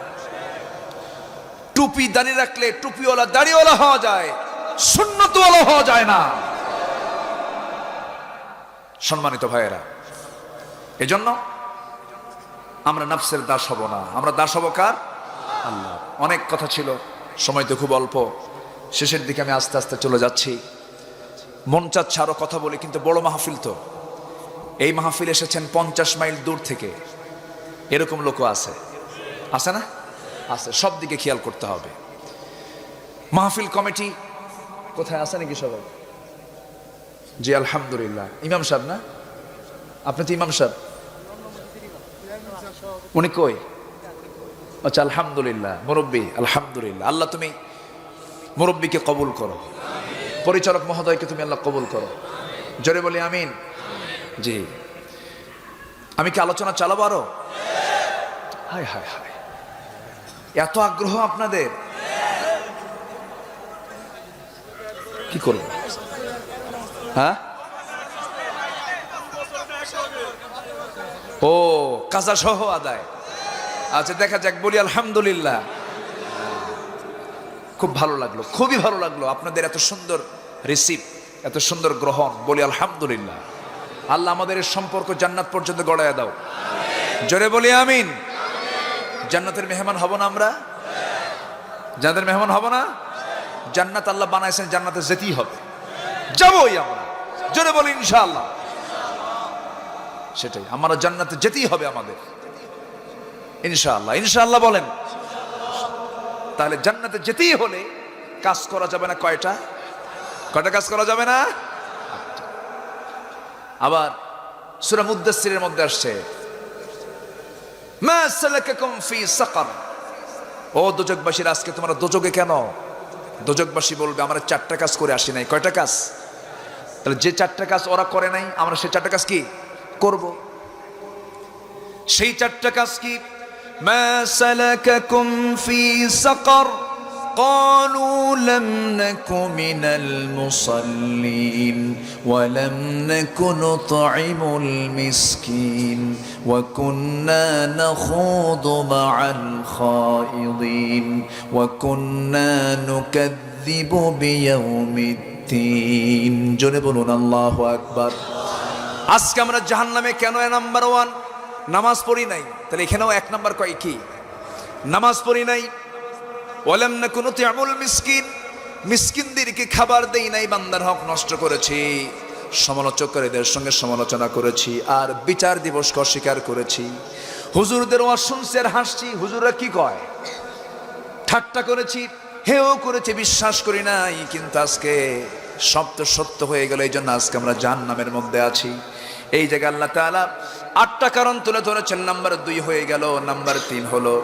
টুপি দাড়ি রাখলে টুপিওয়ালা দাড়িওয়ালা হওয়া যায়, সুন্নতওয়ালা হওয়া যায় না। সম্মানিত ভাইয়েরা, এজন্য আমরা নফসের দাস হব না, আমরা দাস হব কার? আল্লাহ। অনেক কথা ছিল, সময় তো খুব অল্প, শেষের দিকে আমি আস্তে আস্তে চলে যাচ্ছি। মন চাচ্ছে আরো কথা বলি, কিন্তু বড় মাহফিল তো। এই মাহফিল এসেছেন 50 মাইল দূর থেকে, এরকম লোকও আছে, আছে না? আছে। সব দিকে খেয়াল করতে হবে। মাহফিল কমিটি কোথায় আছে নাকি সবাই? জি আলহামদুলিল্লাহ। ইমাম সাহেব না? আপনি তো ইমাম সাহেব, উনি কই? আচ্ছা আলহামদুলিল্লাহ। মুরব্বী, আলহামদুলিল্লাহ। আল্লাহ তুমি মুরব্বীকে কবুল করো, পরিচালক মহোদয়কে তুমি আল্লাহ কবুল করো, জোরে বলি আমিন। জি, আমি কি আলোচনা চালাবো আরো? হায় হায় হায়, এত আগ্রহ আপনাদের, কি করব? হ্যাঁ, ও কাজা সহ আদায়। আচ্ছা দেখা যাক, বলি আলহামদুলিল্লাহ। খুব ভালো লাগলো, খুবই ভালো লাগলো আপনাদের এত সুন্দর রিসিভ। এত সুন্দর গ্রহণ, বলি আলহামদুলিল্লাহ। আল্লাহ আমাদের এই সম্পর্ক জান্নাত পর্যন্ত গড়ায় দাও, জোরে বলি আমিন। জান্নাতের মেহমান হব না আমরা? জান্নাতের মেহমান হব না? জান্নাত আল্লাহ বানাইছেন, জান্নাতে যেতেই হবে, যাবোই আমরা, জোরে বলি ইনশাআল্লাহ। সেটাই, আমরা জান্নাতে যেতেই হবে আমাদের ইনশাআল্লাহ। ইনশাআল্লাহ বলেন। তাহলে জান্নাতে যেতেই হলে কাজ করা যাবে না কয়টা কাজ করা যাবে না? আবার সূরা মুদ্দাসসিরের মধ্যে আসছে, মা সালাকাকুম ফি সাকার, ও দোজখবাসীরা আজকে তোমরা দোজখে কেন? দোজখবাসী বলবে আমরা 4টা কাজ করে আসি নাই। কয়টা কাজ? তাহলে যে 4টা কাজ ওরা করে নাই, আমরা সেই 4টা কাজ কি করব? সেই 4টা কাজ কি? মা সালাকাকুম ফি সাকার قالوا لم نك من المصلين ولم نك نطعم المسكين وكنا نخوض مع الخائضين وكنا نكذب بيوم الدين জোরে বলুন আল্লাহু আকবার। আজকে আমরা জাহান্নামে কেন নাম্বার 1? নামাজ পড়ি নাই। তাহলে এখানেও 1 নাম্বার কয় কি? নামাজ পড়ি নাই। ওয়ালাম নাকুন নুতি'মুল মিসকিন, মিসকিনদেরকে খাবার দেই নাই, বান্দার হক নষ্ট করেছি, সমালোচকদের সঙ্গে সমালোচনা করেছি, আর বিচার দিবসকে অস্বীকার করেছি। হুজুরদের ওয়াজ শুনছি আর হাসছি, হুজুররা কি কয়, ঠাট্টা করেছি, হেও করেছি, বিশ্বাস করি নাই। কিন্তু আজকে সব তো সত্য হয়ে গেল, এই জন্য আজকে আমরা জাহান্নামের মধ্যে আছি। এই জায়গায় আল্লাহ তাআলা 8টা কারণ তুলে ধরেছেন। নাম্বার 2 হয়ে গেল। নাম্বার 3 হলো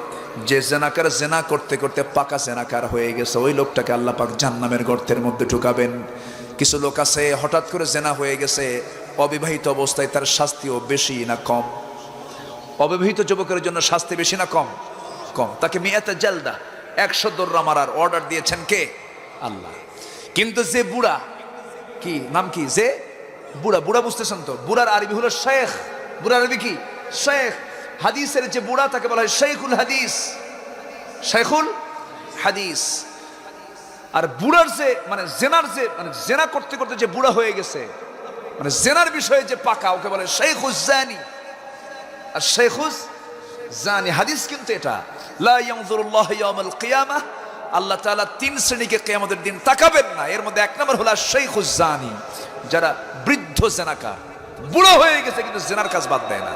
যে জেনাকার জেনা করতে করতে পাকা জেনাকার হয়ে গেছে, ওই লোকটাকে আল্লাহ পাক জাহান্নামের গর্তের মধ্যে ঢুকাবেন। কিছু লোক আছে হঠাৎ করে জেনা হয়ে গেছে, অবিবাহিত অবস্থায়, তার শাস্তিও বেশি না কম? অবিবাহিত যুবকের জন্য শাস্তি বেশি না কম? কম। তাকে মিয়াতে জালদা, 100 দৌড়া মারার অর্ডার দিয়েছেন কে? আল্লাহ। কিন্তু যে বুড়া, কি নাম কি, যে বুড়া, বুড়া বুঝতেছেন তো? বুড়ার আরবি হলো শেখ। বুড়ার আরবি কি? শেখ। হাদিসের যে বুড়া তাকে বলা হয় শেখুল হাদিস, শেখুল হাদিস। আর বুড়ার যে মানে জেনার যে মানে জেনা করতে করতে যে বুড়া হয়ে গেছে, মানে জেনার বিষয়ে যে পাকা, ওকে বলে শেখুজ জানি। আর শেখুজ জানি হাদিস কিন্তু এটা, লা ইয়ানজুরুল্লাহু ইয়াউমাল কিয়ামাহ, আল্লাহ তাআলা 3 শ্রেণীকে কিয়ামতের দিন তাকাবেন না। এর মধ্যে 1 নম্বর হলো শেখুজ জানি, যারা বৃদ্ধ জেনাকার, বুড়া হয়ে গেছে কিন্তু জেনার কাজ বাদ দেয় না।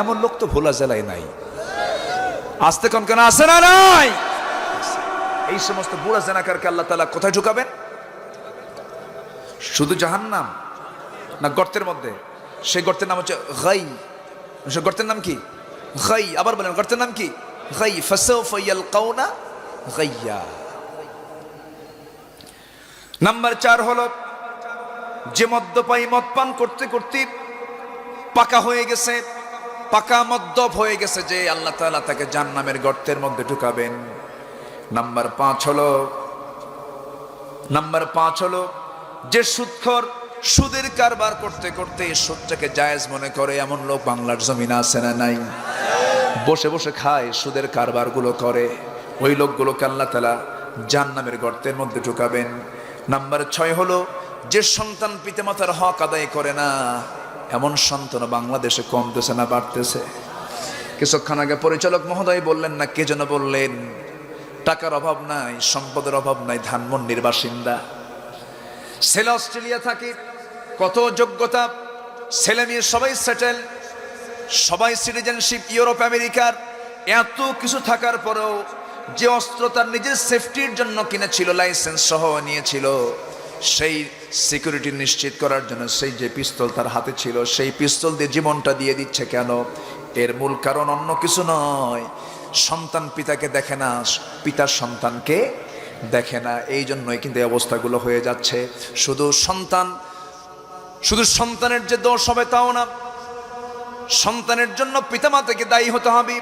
এমন লোক তো ভোলা জেলায় নাই, আসতে কম কেন আসে না? নাই। এই সমস্ত বুড়া জেনাকারকে আল্লাহ তাআলা কোথায় ঢুকাবেন? শুধু জাহান্নাম না গর্তের মধ্যে? সেই গর্তের নাম হচ্ছে গাই। সেই গর্তের নাম কি? গাই। আবার বলেন, গর্তের নাম কি? গাই। ফাসাউফা ইয়ালকাউনা গাইয়া। নাম্বার 4 হলো যে মদ্যপায়ী, মদ পান করতে করতে পাকা হয়ে গেছে, পাকা মদ্যপ হয়ে গেছে, যে আল্লাহ তাআলা তাকে জাহান্নামের গর্তের মধ্যে ঢুকাবেন। নাম্বার 5 হলো যে সুদখোর, সুদের কারবার করতে করতে সুদটাকে জায়েজ মনে করে, এমন লোক বাংলার জমিনে আছে না নাই? বসে বসে খায়, সুদের কারবারগুলো করে, ওই লোকগুলোকে আল্লাহ তাআলা জাহান্নামের গর্তের মধ্যে ঢুকাবেন। নাম্বার 6 হলো যে সন্তান পিতামাতার হক আদায় করে না, এমন সন্তান বাংলাদেশে কমতেছে না বাড়তেছে? কিছুক্ষণ আগে পরিচালক মহোদয় বললেন না, কে যেন বললেন, টাকার অভাব নাই, সম্পদের অভাব নাই, ধানমন্ডির বাসিন্দা, ছেলে অস্ট্রেলিয়া থাকে, কত যোগ্যতা, ছেলে মেয়ে সবাই সেটেল, সবাই সিটিজেনশিপ ইউরোপ আমেরিকার, এত কিছু থাকার পরেও যে অস্ত্র তার নিজের সেফটির জন্য কিনেছিল, লাইসেন্স সহ নিয়েছিল, সেই সিকিউরিটি নিশ্চিত করার জন্য সেই যে পিস্তল তার হাতে ছিল, সেই পিস্তল দিয়ে জীবনটা দিয়ে দিচ্ছে কেন? এর মূল কারণ অন্য কিছু নয়, সন্তান পিতাকে দেখে না, পিতার সন্তানকে দেখে না। এই জন্যই কিন্তু এই অবস্থাগুলো হয়ে যাচ্ছে। শুধু সন্তানের যে দোষ হবে তাও না, সন্তানের জন্য পিতামাতাকে দায়ী হতে হবে,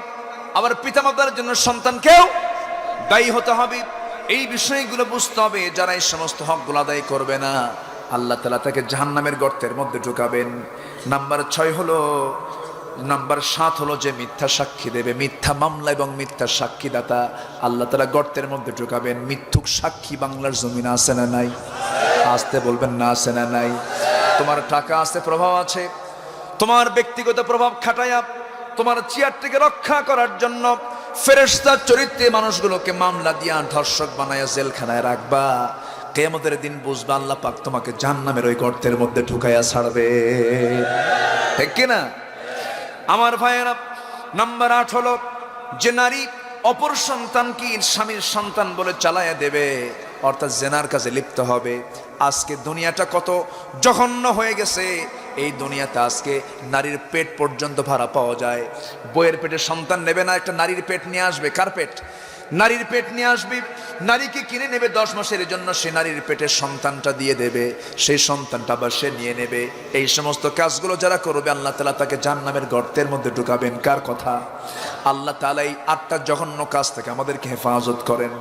আবার পিতামাতার জন্য সন্তানকেও দায়ী হতে হবে। এই বিষয়গুলো বুঝতে হবে। যারা এই সমস্ত হকগুলো আদায় করবে না, আল্লাহ তাআলা তাকে জাহান্নামের গর্তের মধ্যে ঢুকাবেন। নাম্বার 6 হলো, নাম্বার 7 হলো যে মিথ্যা সাক্ষী দেবে, মিথ্যা মামলা এবং মিথ্যা সাক্ষীদাতা, আল্লাহ তাআলা গর্তের মধ্যে ঢুকাবেন। মিথ্যুক সাক্ষী বাংলার জমিনে আছে না নাই? আসতে বলবেন না, আছে না নাই? তোমার টাকা আছে, প্রভাব আছে, তোমার ব্যক্তিগত প্রভাব খাটাইয়া তোমার চেয়ারটিকে রক্ষা করার জন্য ফেরেশতা চরিত্রে মানুষগুলোকে মামলা দিয়া ধর্ষক বানায়া জেলখানায় রাখবা। কিয়ামতের দিন বুঝবা আল্লাহ পাক তোমাকে জাহান্নামের ওই গর্তের মধ্যে ঢুকাইয়া ছাড়বে। ঠিক কিনা আমার ভাইয়েরা? নাম্বার 8 হলো যে নারী অপর সন্তানকে স্বামীর সন্তান বলে চালায়া দেবে, অর্থাৎ জেনার কাজে লিপ্ত হবে। আজকে দুনিয়াটা কত জঘন্য হয়ে গেছে। এই দুনিয়াতে আজকে নারীর পেট পর্যন্ত ভাড়া পাওয়া যায়। বইয়ের পেটে সন্তান নেবে না, একটা নারীর পেট নিয়ে আসবে। কার পেট? নারীর পেট নিয়ে আসবে। নারীকে কিনে নেবে 10 মাসের জন্য, সে নারীর পেটের সন্তানটা দিয়ে দেবে, সেই সন্তানটা আবার সে নিয়ে নেবে। এই সমস্ত কাজগুলো যারা করবে আল্লাহ তাআলা তাকে জাহান্নামের গর্তের মধ্যে ঢুকাবেন। কার কথা? আল্লাহ তাআলা এই 8টা জঘন্য কাজ থেকে আমাদেরকে হেফাজত করেন।